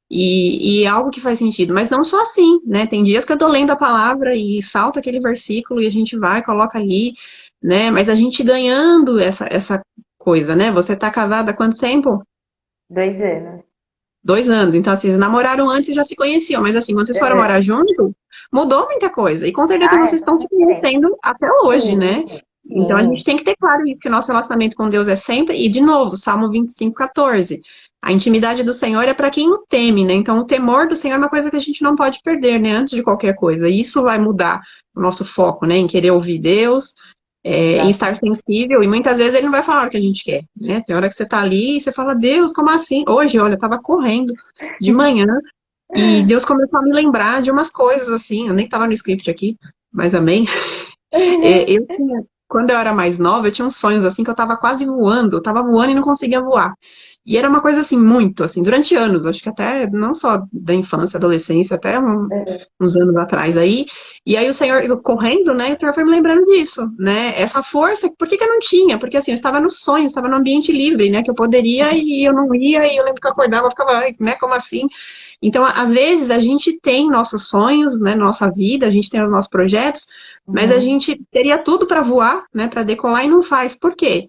e é algo que faz sentido. Mas não só assim, né? Tem dias que eu tô lendo a palavra e salta aquele versículo e a gente vai, coloca ali, né? Mas a gente ganhando essa coisa, né? Você tá casada há quanto tempo? 2 anos. 2 anos. Então, assim, eles namoraram antes e já se conheciam, mas assim, quando vocês foram Uhum. morar junto, mudou muita coisa. E com certeza Ah, é vocês estão totalmente se diferente. conhecendo até hoje, né? Sim, Então a gente sim. tem que ter claro isso, que o nosso relacionamento com Deus é sempre, e de novo, Salmo 25:14. A intimidade do Senhor é para quem o teme, né? Então o temor do Senhor é uma coisa que a gente não pode perder, né? Antes de qualquer coisa. E isso vai mudar o nosso foco, né? Em querer ouvir Deus, em estar Exato. sensível, e muitas vezes ele não vai falar o que a gente quer, né? Tem hora que você tá ali e você fala, Deus, como assim? Hoje, olha, eu tava correndo de manhã e Deus começou a me lembrar de umas coisas assim, eu nem tava no script aqui, mas amém. Quando eu era mais nova, eu tinha uns sonhos assim que eu tava quase voando, eu tava voando e não conseguia voar. E era uma coisa assim, muito, assim, durante anos, acho que até não só da infância, adolescência, até uns anos atrás aí. E aí o Senhor, eu correndo, né, e o Senhor foi me lembrando disso, né, essa força, por que que eu não tinha? Porque assim, eu estava no sonho, eu estava no ambiente livre, né, que eu poderia e eu não ia, e eu lembro que eu acordava, eu ficava, ai, né, como assim? Então, às vezes, a gente tem nossos sonhos, né, nossa vida, a gente tem os nossos projetos, mas a Uhum. gente teria tudo para voar, né, para decolar e não faz. Por quê?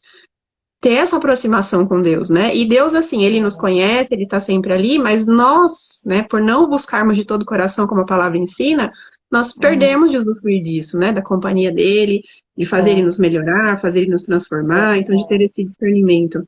Ter essa aproximação com Deus, né? E Deus, assim, ele nos conhece, ele está sempre ali, mas nós, né, por não buscarmos de todo o coração, como a palavra ensina, nós Uhum. perdemos de usufruir disso, né? Da companhia dele, de fazer ele Sim, nos melhorar, fazer ele nos transformar, então de ter sim, esse discernimento.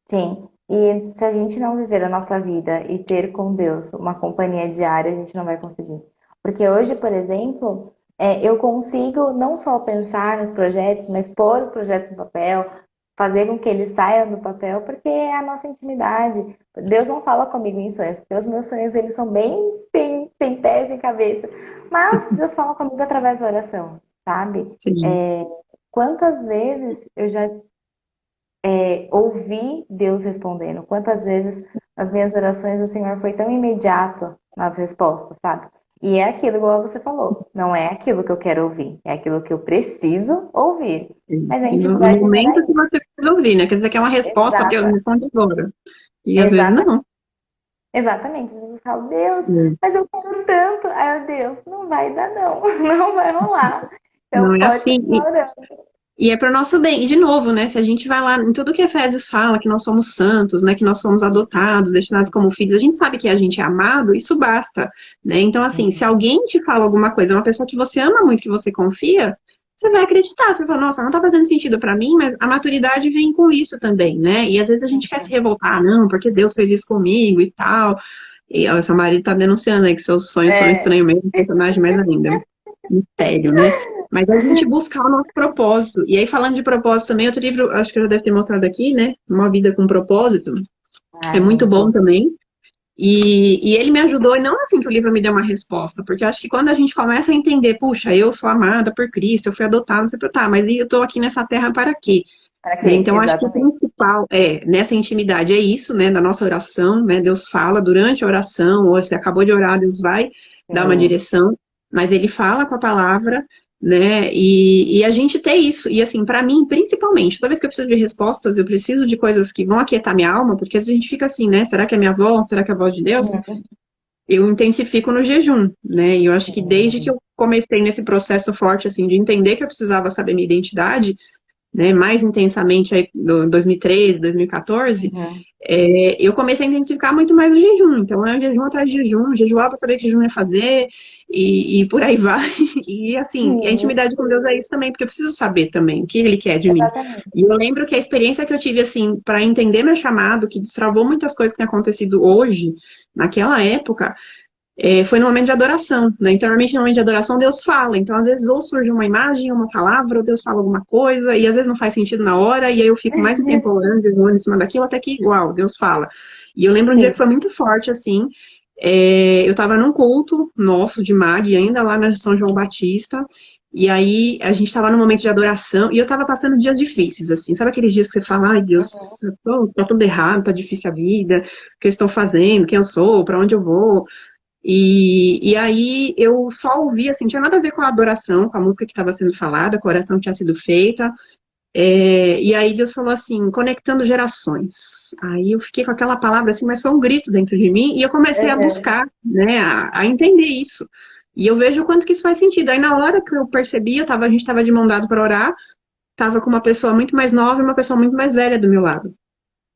sim. E se a gente não viver a nossa vida e ter com Deus uma companhia diária, a gente não vai conseguir. Porque hoje, por exemplo, eu consigo não só pensar nos projetos, mas pôr os projetos no papel, fazer com que ele saia do papel, porque é a nossa intimidade. Deus não fala comigo em sonhos, porque os meus sonhos eles são bem sem pés e cabeça. Mas Deus fala comigo através da oração, sabe? Sim. Quantas vezes eu já ouvi Deus respondendo? Quantas vezes nas minhas orações o Senhor foi tão imediato nas respostas, sabe? E é aquilo, igual você falou, não é aquilo que eu quero ouvir, é aquilo que eu preciso ouvir. Mas a E no intimidade gera momento que isso. você precisa ouvir, né? Quer dizer que é uma resposta, Deus me Exata, responde agora. E às vezes exata, não. exatamente. Às vezes eu falo, Deus, É. mas eu quero tanto. Aí eu, Deus, não vai dar não, não vai rolar. Não Então é pode assim. continuar orando. E é para o nosso bem. E, de novo, né? Se a gente vai lá em tudo que Efésios fala, que nós somos santos, né? Que nós somos adotados, destinados como filhos, a gente sabe que a gente é amado, isso basta, né? Então, assim, se alguém te fala alguma coisa, uma pessoa que você ama muito, que você confia, você vai acreditar. Você vai falar, nossa, não tá fazendo sentido para mim, mas a maturidade vem com isso também, né? E às vezes a gente quer se revoltar, não, porque Deus fez isso comigo e tal. E ó, seu marido tá denunciando aí que seus sonhos são É, estranhos mesmo, personagem mais ainda. Mistério, né? Mas a gente buscar o nosso propósito. E aí, falando de propósito também, outro livro, acho que eu já deve ter mostrado aqui, né? Uma Vida com Propósito. É ai, muito muito bom bom. também. E ele me ajudou, e não assim que o livro me deu uma resposta, porque eu acho que quando a gente começa a entender, puxa, eu sou amada por Cristo, eu fui adotada, não sei o que, tá, mas e eu tô aqui nessa terra para quê? Para Né? quê? Então, acho que o Exatamente. principal nessa intimidade é isso, né? Da nossa oração, né? Deus fala durante a oração, ou você acabou de orar, Deus vai dar uma Sim. direção, mas ele fala com a palavra, né? E a gente ter isso. E assim, para mim, principalmente, toda vez que eu preciso de respostas, eu preciso de coisas que vão aquietar minha alma, porque às vezes a gente fica assim, né? Será que é minha voz? Será que é a voz de Deus? Uhum. Eu intensifico no jejum, né? E eu acho que desde que Sim. eu comecei nesse processo forte, assim, de entender que eu precisava saber minha identidade, né, mais intensamente aí no 2013, 2014, Uhum. eu comecei a intensificar muito mais o jejum. Então, é jejum atrás de jejum, jejuar para saber que jejum ia fazer, e por aí vai. E assim, a Sim, intimidade com Deus é isso também, porque eu preciso saber também o que Ele quer de mim. exatamente. E eu lembro que a experiência que eu tive, assim, para entender meu chamado, que destravou muitas coisas que têm acontecido hoje, naquela época, foi no momento de adoração, né? Então, normalmente no momento de adoração, Deus fala. Então, às vezes, ou surge uma imagem, uma palavra, ou Deus fala alguma coisa, e às vezes não faz sentido na hora, e aí eu fico mais um tempo orando, jejuando em cima daquilo, até que, uau, Deus fala. E eu lembro um dia Sim. que foi muito forte, assim, eu estava num culto nosso de MAG, ainda lá na São João Batista, e aí a gente estava num momento de adoração, e eu estava passando dias difíceis, assim, sabe aqueles dias que você fala, ai Deus, tá tudo errado, tá difícil a vida, o que eu estou fazendo, quem eu sou, para onde eu vou, e aí eu só ouvi, assim, não tinha nada a ver com a adoração, com a música que estava sendo falada, com a oração que tinha sido feita. E aí Deus falou assim, conectando gerações. Aí eu fiquei com aquela palavra assim, mas foi um grito dentro de mim, e eu comecei a Uhum. buscar, né, a entender isso. E eu vejo o quanto que isso faz sentido. Aí na hora que eu percebi, a gente estava de mão dada para orar, estava com uma pessoa muito mais nova e uma pessoa muito mais velha do meu lado.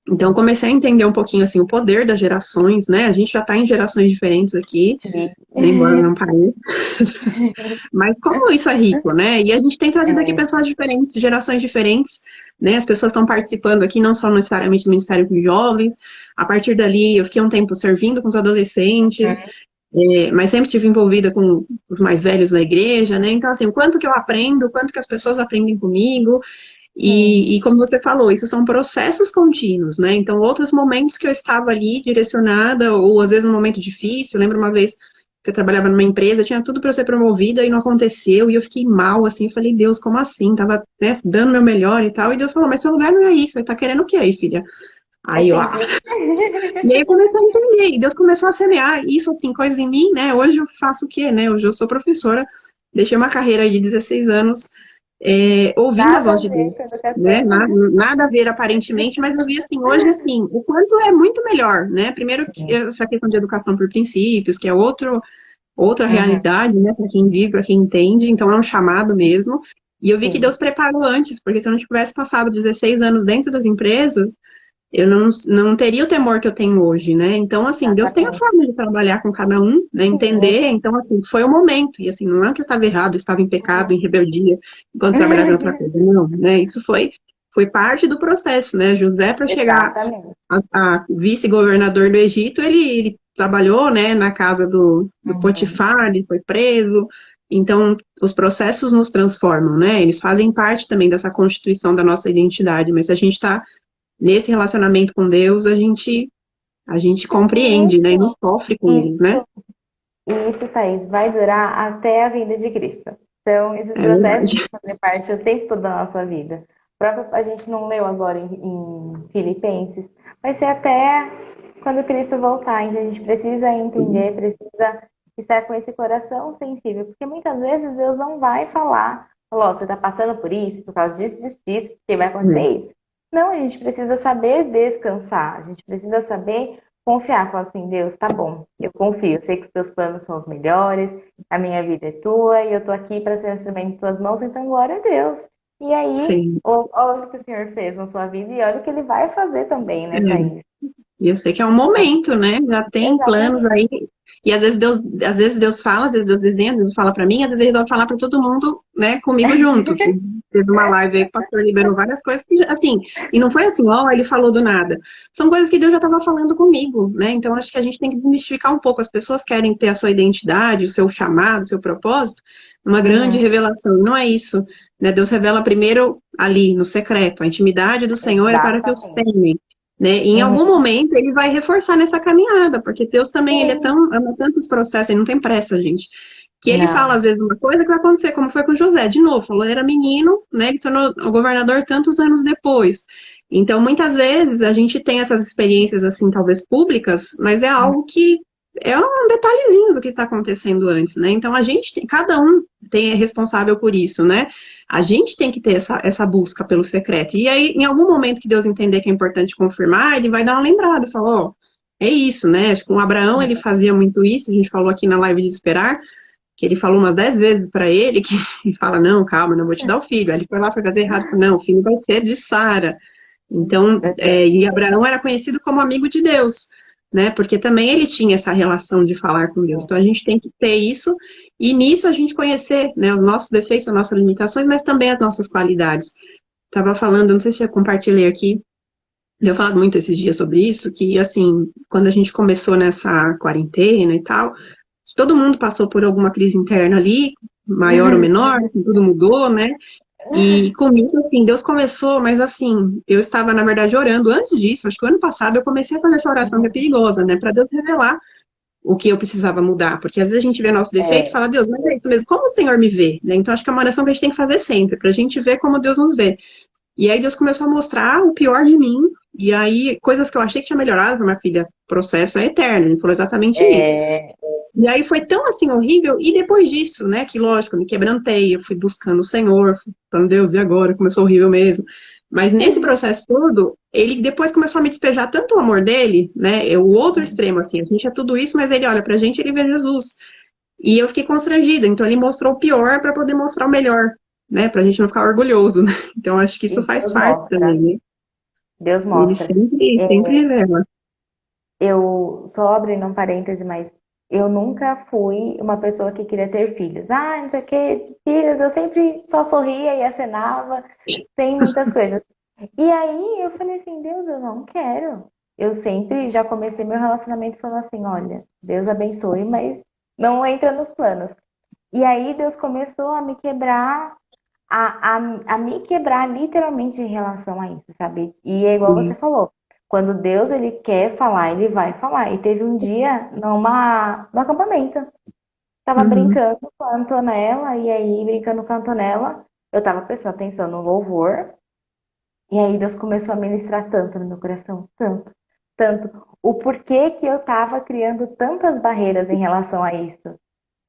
Então, comecei a entender um pouquinho assim o poder das gerações, né? A gente já está em gerações diferentes aqui, Sim. né? Embora não pareça. Mas como isso é rico, né? E a gente tem trazido aqui É. pessoas diferentes, gerações diferentes, né? As pessoas estão participando aqui, não só necessariamente do Ministério dos Jovens. A partir dali, eu fiquei um tempo servindo com os adolescentes, mas sempre estive envolvida com os mais velhos da igreja, né? Então, assim, o quanto que eu aprendo, o quanto que as pessoas aprendem comigo, Sim. e como você falou, isso são processos contínuos, né? Então, outros momentos que eu estava ali direcionada, ou às vezes um momento difícil, eu lembro uma vez que eu trabalhava numa empresa, tinha tudo para eu ser promovida e não aconteceu, e eu fiquei mal, assim, eu falei, Deus, como assim? Tava, né, dando meu melhor e tal, e Deus falou, mas seu lugar não é aí, você tá querendo o que aí, filha? É Aí eu, sempre assim. e aí eu comecei a entender, e Deus começou a semear isso, assim, coisas em mim, né? Hoje eu faço o quê, né? Hoje eu sou professora, deixei uma carreira aí de 16 anos, ouvindo a Nada voz a de ver Deus, com né? educação. Nada a ver aparentemente, mas eu vi assim, hoje assim, o quanto é muito melhor, né? Primeiro que Sim. essa questão de educação por princípios, que é outra Uhum. realidade, né, para quem vive, para quem entende, então é um chamado mesmo. E eu vi que Sim. Deus preparou antes, porque se eu não tivesse passado 16 anos dentro das empresas, eu não teria o temor que eu tenho hoje, né? Então, assim, Deus tem a Exatamente. forma de trabalhar com cada um, né? Sim. Entender, então, assim, foi o momento. E, assim, não é que eu estava errado, eu estava em pecado, em Uhum. rebeldia, enquanto trabalhava em outra coisa. Não, né? Isso foi parte do processo, né? José, para chegar Exatamente. a vice-governador do Egito, ele trabalhou, né, na casa do Uhum. Potifar, ele foi preso, Então, os processos nos transformam, né? Eles fazem parte também dessa constituição da nossa identidade, mas se a gente está nesse relacionamento com Deus, a gente compreende, né? E não Isso, sofre com eles, né? isso, isso, Thaís, vai durar até a vinda de Cristo. Então, esses É verdade. processos vão fazer parte o tempo todo da nossa vida. A gente não leu agora em Filipenses, vai ser até quando Cristo voltar. Então, a gente precisa entender, precisa estar com esse coração sensível, porque muitas vezes Deus não vai falar, falou, "Ó, você está passando por isso, por causa disso, disso, disso, porque vai É, acontecer isso." Não, a gente precisa saber descansar, a gente precisa saber confiar, falar assim, Deus, tá bom, eu confio, eu sei que os teus planos são os melhores, a minha vida é tua e eu tô aqui para ser um instrumento em tuas mãos, então glória a Deus. E aí, sim. olha o que o Senhor fez na sua vida e olha o que ele vai fazer também, né, É. Thaís? E eu sei que é um momento, né? Já tem planos Exatamente. aí. E às vezes Deus fala, às vezes Deus desenha, às vezes fala para mim, às vezes ele vai falar para todo mundo, né, comigo junto. Que teve uma live aí que o pastor liberou várias coisas que, assim, e não foi assim, ó, ele falou do nada. São coisas que Deus já estava falando comigo, né? Então acho que a gente tem que desmistificar um pouco. As pessoas querem ter a sua identidade, o seu chamado, o seu propósito, uma grande Uhum, revelação. E não é isso, né? Deus revela primeiro ali, no secreto. A intimidade do Senhor é para que os exatamente. temem, né? E em algum Uhum. momento ele vai reforçar nessa caminhada, porque Deus também, ele é Sim. tão, ama tantos processos, ele não tem pressa, gente, que ele fala Não. às vezes uma coisa que vai acontecer, como foi com José, de novo, falou, ele era menino, né, ele se tornou o governador tantos anos depois. Então, muitas vezes a gente tem essas experiências assim, talvez públicas, mas é algo que é um detalhezinho do que está acontecendo antes, né? Então a gente tem, cada um é responsável por isso, né? A gente tem que ter essa busca pelo secreto. E aí, em algum momento que Deus entender que é importante confirmar, ele vai dar uma lembrada, falou, ó, é isso, né? Acho que com Abraão ele fazia muito isso, a gente falou aqui na live de esperar, que ele falou umas 10 vezes para ele, que ele fala, não, calma, não vou te dar o filho. Aí ele foi lá, foi fazer errado, falou, não, o filho vai ser de Sara. Então, e Abraão era conhecido como amigo de Deus, né? Porque também ele tinha essa relação de falar com Deus. Sim. Então a gente tem que ter isso, e nisso a gente conhecer, né, os nossos defeitos, as nossas limitações, mas também as nossas qualidades. Estava falando, não sei se eu compartilhei aqui, eu falado muito esses dias sobre isso, que assim, quando a gente começou nessa quarentena e tal, todo mundo passou por alguma crise interna ali, maior ou menor, tudo mudou, né? E comigo, assim, Deus começou, mas assim, eu estava, na verdade, orando antes disso, acho que o ano passado eu comecei a fazer essa oração que é perigosa, né? Para Deus revelar o que eu precisava mudar, porque às vezes a gente vê nosso defeito e É, fala, Deus, mas é isso mesmo, como o Senhor me vê, né? Então acho que é uma oração que a gente tem que fazer sempre, para a gente ver como Deus nos vê. E aí Deus começou a mostrar o pior de mim, e aí coisas que eu achei que tinha melhorado, minha filha, processo é eterno, ele falou exatamente isso. é, E aí foi tão assim horrível, e depois disso, né, que lógico, eu me quebrantei, eu fui buscando o Senhor, fui falando, Deus, e agora? Começou horrível mesmo. Mas nesse processo todo, ele depois começou a me despejar tanto o amor dele, né, o outro extremo, assim, a gente é tudo isso, mas ele olha pra gente, ele vê Jesus. E eu fiquei constrangida, então ele mostrou o pior para poder mostrar o melhor, né, pra gente não ficar orgulhoso, né? Então acho que e isso faz Deus parte também, mostra. né? Deus Ele mostra. sempre, sempre revela. Eu só abrindo um parêntese, mas eu nunca fui uma pessoa que queria ter filhos. Ah, não sei o que, filhos, eu sempre só sorria e acenava, sem muitas coisas. E aí eu falei assim, Deus, eu não quero. Eu sempre já comecei meu relacionamento falando assim, olha, Deus abençoe, mas não entra nos planos. E aí Deus começou a me quebrar, a me quebrar literalmente em relação a isso, sabe? E é igual você Sim. falou, quando Deus ele quer falar, ele vai falar. E teve um dia no acampamento, tava Uhum. brincando com a Antonella, e aí brincando com a Antonella, eu tava prestando atenção no louvor, e aí Deus começou a ministrar tanto no meu coração, tanto, tanto. O porquê que eu tava criando tantas barreiras em relação a isso,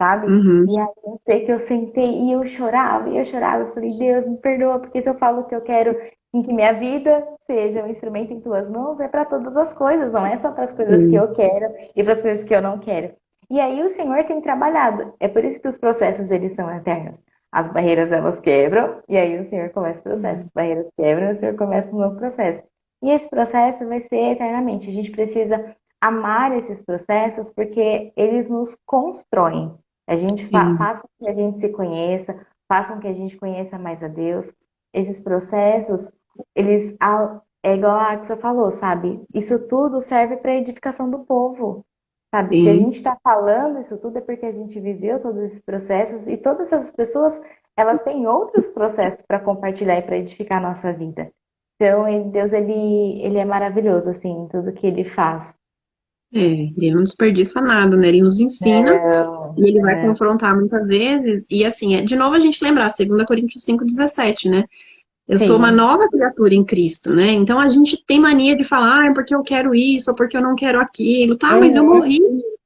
sabe? Uhum. E aí eu sei que eu sentei e eu chorava, eu falei, Deus, me perdoa, porque se eu falo que eu quero em que minha vida seja um instrumento em tuas mãos, é para todas as coisas, não é só para as coisas que Sim. eu quero e para as coisas que eu não quero. E aí o Senhor tem trabalhado. É por isso que os processos eles são eternos. As barreiras elas quebram e aí o Senhor começa o processo. As barreiras quebram e o Senhor começa um novo processo. E esse processo vai ser eternamente. A gente precisa amar esses processos porque eles nos constroem. A gente Sim. faz com que a gente se conheça, faz com que a gente conheça mais a Deus. Esses processos, é igual a que você falou, sabe? Isso tudo serve para a edificação do povo, sabe? Se a sim. gente está falando isso tudo é porque a gente viveu todos esses processos e todas essas pessoas, elas têm outros processos para compartilhar e para edificar a nossa vida. Então, Deus, ele é maravilhoso, assim, em tudo que ele faz. É, ele não desperdiça nada, né? Ele nos ensina Não, e ele vai é, confrontar muitas vezes. E assim, de novo a gente lembrar, 2 Coríntios 5:17, né? Eu sou uma sim. nova criatura em Cristo, né? Então a gente tem mania de falar, ah, é porque eu quero isso, ou porque eu não quero aquilo, tá? Mas eu Uhum, morri,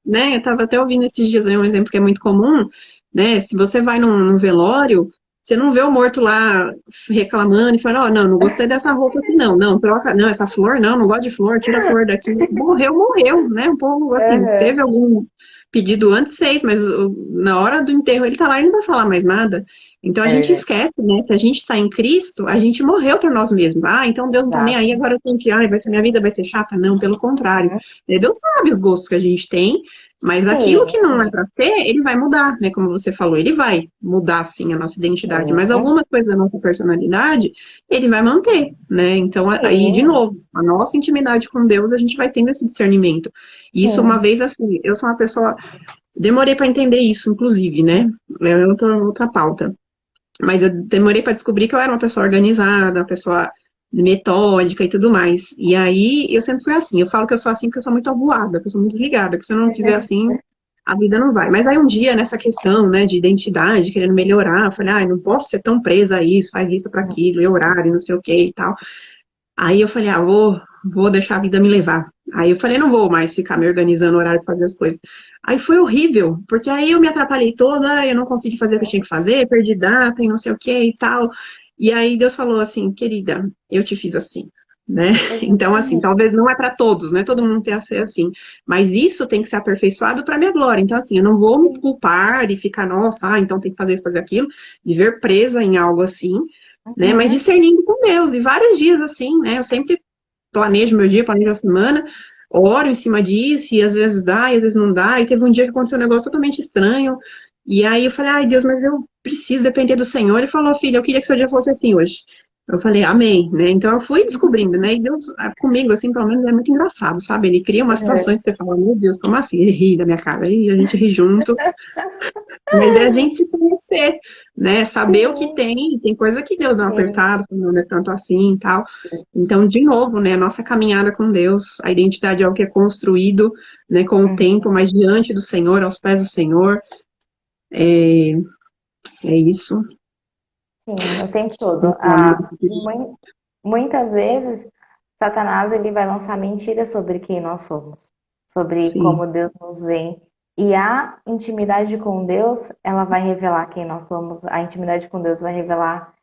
né? Eu tava até ouvindo esses dias aí um exemplo que é muito comum, né? Se você vai num velório, você não vê o morto lá reclamando e falando, ó, não, não gostei dessa roupa aqui, não, não, troca, não, essa flor, não, não gosto de flor, tira a flor daqui. Morreu, morreu, né? O povo, assim, uhum, teve algum pedido antes, fez, mas na hora do enterro ele tá lá e não vai falar mais nada. Então a é gente verdade. esquece, né? Se a gente está em Cristo, a gente morreu para nós mesmos. Ah, então Deus não tá nem aí, Exato. agora eu tenho que, ai, vai ser minha vida vai ser chata? Não, pelo contrário. Deus sabe os gostos que a gente tem, mas aquilo Sim. que não é para ser, ele vai mudar, né? Como você falou, ele vai mudar sim a nossa identidade, mas Uhum, algumas coisas da nossa personalidade, ele vai manter, né? Então aí de sim. novo, a nossa intimidade com Deus, a gente vai tendo esse discernimento. Isso uma Sim. vez assim, eu sou uma pessoa demorei para entender isso, inclusive, né? É outra pauta. Mas eu demorei para descobrir que eu era uma pessoa organizada, uma pessoa metódica e tudo mais. E aí eu sempre fui assim. Eu falo que eu sou assim porque eu sou muito avoada, que eu sou muito desligada, que se eu não fizer assim, a vida não vai. Mas aí um dia, nessa questão, né, de identidade, querendo melhorar, eu falei, ai, não posso ser tão presa a isso, faz lista para aquilo, e horário, não sei o que e tal. Aí eu falei, ah, vou deixar a vida me levar. Aí eu falei, não vou mais ficar me organizando o horário para fazer as coisas. Aí foi horrível, porque aí eu me atrapalhei toda, eu não consegui fazer o que eu tinha que fazer, perdi data e não sei o que e tal. E aí Deus falou assim, querida, eu te fiz assim, né? Então, assim, Exatamente. talvez não é para todos, né? Todo mundo tem a ser assim, mas isso tem que ser aperfeiçoado para minha glória. Então, assim, eu não vou me culpar e ficar, nossa, então tem que fazer isso, fazer aquilo, viver presa em algo assim, né? Mas Uhum. discernindo com Deus. E vários dias assim, né? Eu sempre planejo meu dia, planejo a semana, oro em cima disso, e às vezes dá, e às vezes não dá. E teve um dia que aconteceu um negócio totalmente estranho. E aí eu falei, ai Deus, mas eu preciso depender do Senhor. Ele falou, filha, eu queria que seu dia fosse assim hoje. Eu falei, amém, né? Então eu fui descobrindo, né? E Deus, comigo, assim, pelo menos é muito engraçado, sabe? Ele cria uma situação Uhum. que você fala, meu Deus, como assim? Ele ri da minha cara, e a gente ri junto. Mas é a gente se conhecer, né? Saber o que Sim, tem coisa que Deus dá uma sim. apertada, quando não é tanto assim e tal. Então, de novo, né? A nossa caminhada com Deus, a identidade é algo que é construído, né, com o Uhum. tempo, mas diante do Senhor, aos pés do Senhor. É, é isso. Sim, o tempo todo. Conforme nosso pedido. Muitas vezes, Satanás ele vai lançar mentiras sobre quem nós somos, sobre Sim. como Deus nos vê. E a intimidade com Deus, ela vai revelar quem nós somos. A intimidade com Deus vai revelar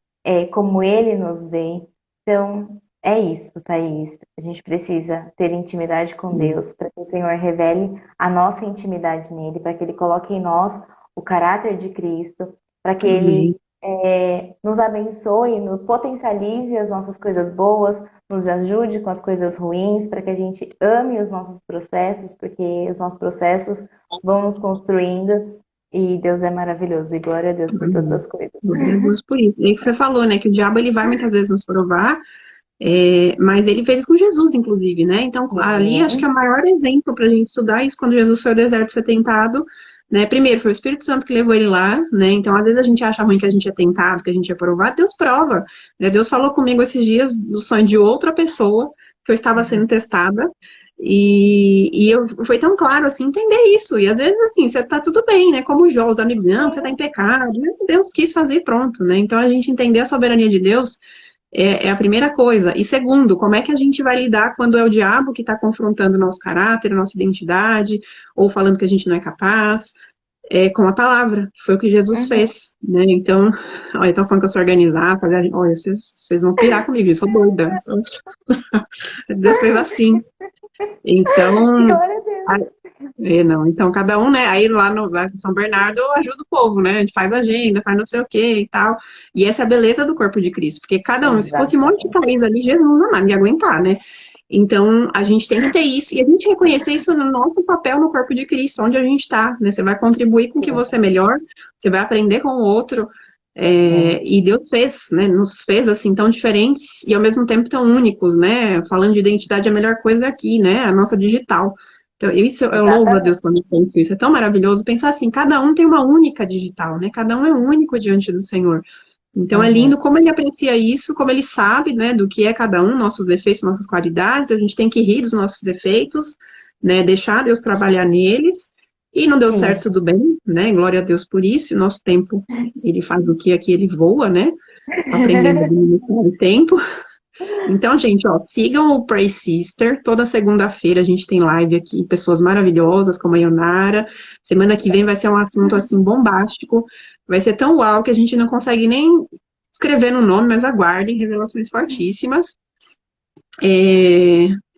como Ele nos vê. Então, é isso, Thaís. A gente precisa ter intimidade com Deus, para que o Senhor revele a nossa intimidade nele, para que Ele coloque em nós o caráter de Cristo, para que Amém. Ele nos abençoe, nos potencialize as nossas coisas boas, nos ajude com as coisas ruins, para que a gente ame os nossos processos, porque os nossos processos vão nos construindo e Deus é maravilhoso e glória a Deus por todas Amém. as coisas. Glória a Deus por isso. É isso que você falou, né? Que o diabo ele vai muitas vezes nos provar, mas ele fez isso com Jesus, inclusive, né? Então, ali acho que é o Sim. maior exemplo para a gente estudar isso, quando Jesus foi ao deserto ser tentado, né? Primeiro, foi o Espírito Santo que levou ele lá, né? Então, às vezes a gente acha ruim que a gente é tentado, que a gente é provado, Deus prova, né? Deus falou comigo esses dias do sonho de outra pessoa, que eu estava sendo testada, e eu, foi tão claro, assim, entender isso. E às vezes, assim, você tá tudo bem, né? Como Jó, os amigos, não, você tá em pecado. Deus quis fazer e pronto, né? Então, a gente entender a soberania de Deus é a primeira coisa. E segundo, como é que a gente vai lidar quando é o diabo que está confrontando o nosso caráter, a nossa identidade, ou falando que a gente não é capaz, com a palavra, que foi o que Jesus Uhum. fez, né? Então, olha, estão falando que eu sou organizada, olha, vocês vão pirar comigo, eu sou doida. Deus fez assim. Então, Glória a Deus. não, então cada um, né? Aí lá em São Bernardo ajuda o povo, né? A gente faz agenda, faz não sei o que e tal. E essa é a beleza do corpo de Cristo, porque cada um, se fosse um monte de Exatamente. país ali, Jesus amado, não ia aguentar, né? Então a gente tem que ter isso e a gente reconhecer isso no nosso papel no corpo de Cristo, onde a gente está, né? Você vai contribuir com o que Sim. você é melhor, você vai aprender com o outro. É. E Deus fez, né? Nos fez assim tão diferentes e ao mesmo tempo tão únicos, né? Falando de identidade, a melhor coisa é aqui, né? A nossa digital. Então, eu louvo a Deus Exatamente. quando eu penso isso. É tão maravilhoso pensar assim, cada um tem uma única digital, né? Cada um é único diante do Senhor. Então é Uhum. lindo como ele aprecia isso, como ele sabe, né, do que é cada um, nossos defeitos, nossas qualidades. A gente tem que rir dos nossos defeitos, né, deixar Deus trabalhar neles. E não deu Sim. certo, tudo bem, né? Glória a Deus por isso. Nosso tempo, ele faz o que aqui ele voa, né? Aprendendo a administrar o tempo. Então, gente, ó, sigam o Pray Sister. Toda segunda-feira a gente tem live aqui, pessoas maravilhosas como a Ionara. Semana que vem vai ser um assunto assim bombástico. Vai ser tão uau que a gente não consegue nem escrever no nome, mas aguardem revelações fortíssimas.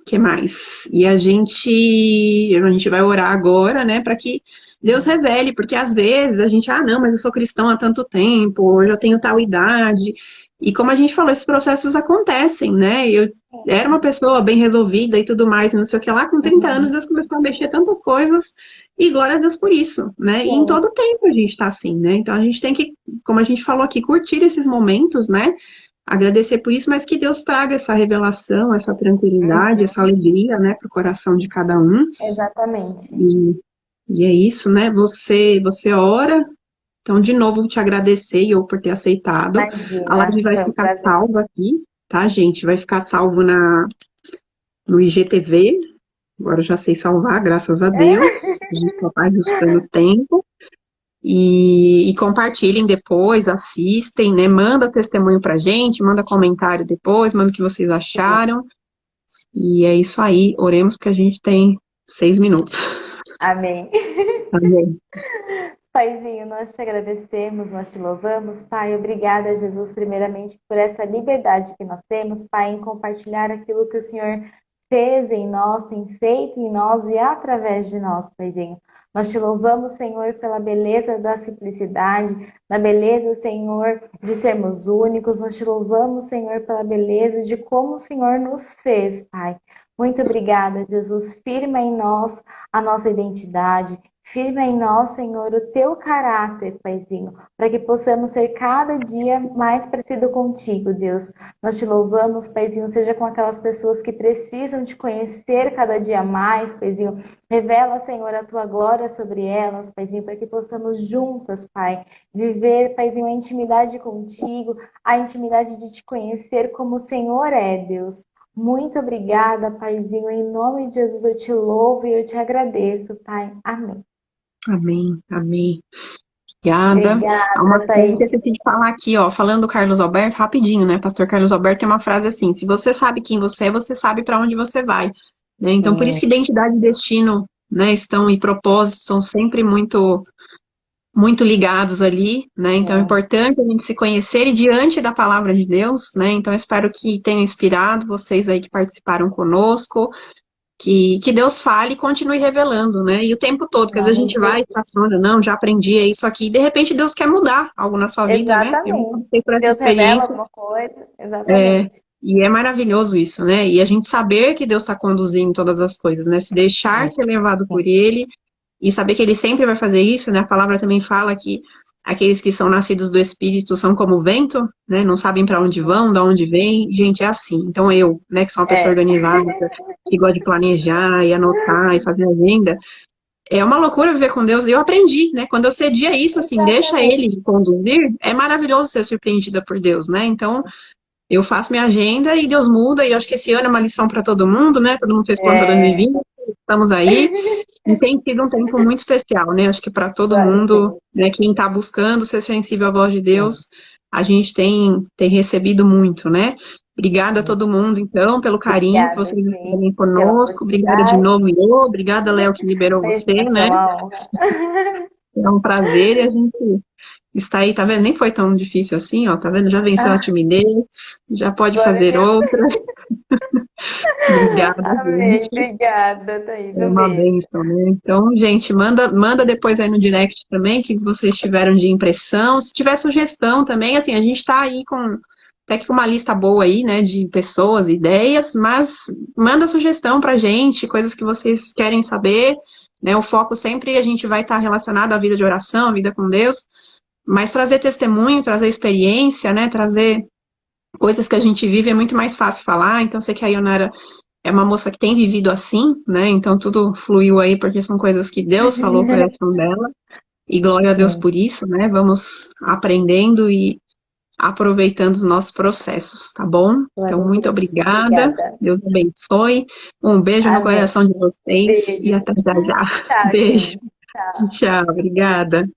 Que mais? E a gente vai orar agora, né, para que Deus revele, porque às vezes a gente, não, mas eu sou cristão há tanto tempo, eu já tenho tal idade. E como a gente falou, esses processos acontecem, né? Eu era uma pessoa bem resolvida e tudo mais, e não sei o que lá, com 30 anos Uhum. Deus começou a mexer tantas coisas, e glória a Deus por isso, né? E em Sim, todo tempo a gente tá assim, né? Então a gente tem que, como a gente falou aqui, curtir esses momentos, né? Agradecer por isso, mas que Deus traga essa revelação, essa tranquilidade, essa alegria, né, para o coração de cada um. exatamente. E, e é isso, né? Você ora. Então, de novo, te agradecer eu por ter aceitado. A live Imagina, vai foi um ficar prazer. salva aqui, tá, gente? Vai ficar salvo no IGTV. Agora eu já sei salvar, graças a Deus. A gente só está ajustando o tempo. E compartilhem depois, assistem, né? Manda testemunho pra gente, manda comentário depois, manda o que vocês acharam. E é isso aí. Oremos porque a gente tem 6 minutos. Amém. Amém. Paizinho, nós te agradecemos, nós te louvamos, Pai. Obrigada, Jesus, primeiramente, por essa liberdade que nós temos, Pai, em compartilhar aquilo que o Senhor fez em nós, tem feito em nós e através de nós, Paizinho. Nós te louvamos, Senhor, pela beleza da simplicidade, da beleza, Senhor, de sermos únicos. Nós te louvamos, Senhor, pela beleza de como o Senhor nos fez, Pai. Muito obrigada, Jesus. Firma em nós a nossa identidade. Firma em nós, Senhor, o teu caráter, Paizinho, para que possamos ser cada dia mais parecido contigo, Deus. Nós te louvamos, Paizinho, seja com aquelas pessoas que precisam te conhecer cada dia mais, Paizinho. Revela, Senhor, a tua glória sobre elas, Paizinho, para que possamos juntas, Pai, viver, Paizinho, a intimidade contigo, a intimidade de te conhecer como o Senhor é, Deus. Muito obrigada, Paizinho. Em nome de Jesus eu te louvo e eu te agradeço, Pai. Amém. Amém. Amém. Obrigada. Há uma Obrigada, coisa que eu Thaís. esqueci de falar aqui, ó, falando do Carlos Alberto, rapidinho, né? Pastor Carlos Alberto tem uma frase assim: se você sabe quem você é, você sabe para onde você vai, né? Então, por isso Sim, que identidade e destino, né, estão e propósitos estão sempre muito ligados ali, né? Então é sim. importante a gente se conhecer e diante da palavra de Deus, né? Então eu espero que tenha inspirado vocês aí que participaram conosco, que Deus fale e continue revelando, né? E o tempo todo, Em porque às vezes a nome gente de vai Jesus. estaciona, não, já aprendi, é isso aqui, e de repente Deus quer mudar algo na sua vida, né? Eu já Exatamente. passei por essa Deus revela experiência, alguma coisa. é, Exatamente. e é maravilhoso isso, né? E a gente saber que Deus está conduzindo todas as coisas, né? Se deixar Sim, ser levado sim. por Ele e saber que Ele sempre vai fazer isso, né? A palavra também fala que aqueles que são nascidos do Espírito são como o vento, né? Não sabem para onde vão, de onde vêm. Gente, é assim. Então eu, né, que sou uma pessoa É. organizada, que gosta de planejar e anotar e fazer agenda, é uma loucura viver com Deus. E eu aprendi, né? Quando eu cedia isso, assim, deixa Exatamente. Ele conduzir, é maravilhoso ser surpreendida por Deus, né? Então eu faço minha agenda e Deus muda, e eu acho que esse ano é uma lição para todo mundo, né? Todo mundo fez plano para É. 2020, estamos aí, e tem sido um tempo muito especial, né? Acho que para todo Glória a mundo, Deus. né, quem está buscando ser sensível à voz de Sim, Deus, a gente tem recebido muito, né? Obrigada a sim. todo mundo, então, pelo carinho que Obrigada, vocês sim, recebem pela conosco. Obrigada de oportunidade. novo, Iô. Obrigada, Léo, que liberou você, Imagina, foi né? uma honra. É um prazer e a gente está aí, tá vendo? Nem foi tão difícil assim, ó, tá vendo? Já venceu a Ah, timidez, já pode glória a fazer Deus. outras. Obrigada, Amém. gente. Obrigada, Thaís. É Um uma beijo. bênção, né? Então, gente, manda depois aí no direct também o que vocês tiveram de impressão. Se tiver sugestão também, assim, a gente está aí com até que com uma lista boa aí, né, de pessoas, ideias, mas manda sugestão pra gente, coisas que vocês querem saber, né? O foco sempre a gente vai estar relacionado à vida de oração, à vida com Deus, mas trazer testemunho, trazer experiência, né, trazer coisas que a gente vive é muito mais fácil falar. Então, sei que a Ionara é uma moça que tem vivido assim, né? Então tudo fluiu aí porque são coisas que Deus falou para o coração dela. E glória a Deus Sim, por isso, né? Vamos aprendendo e aproveitando os nossos processos, tá bom? Então, glória a muito Deus. obrigada. Obrigada. Deus abençoe. Um beijo no Amém. coração de vocês e Beijos. até já já. Beijo. Tchauzinho. Tchau. Tchau, obrigada.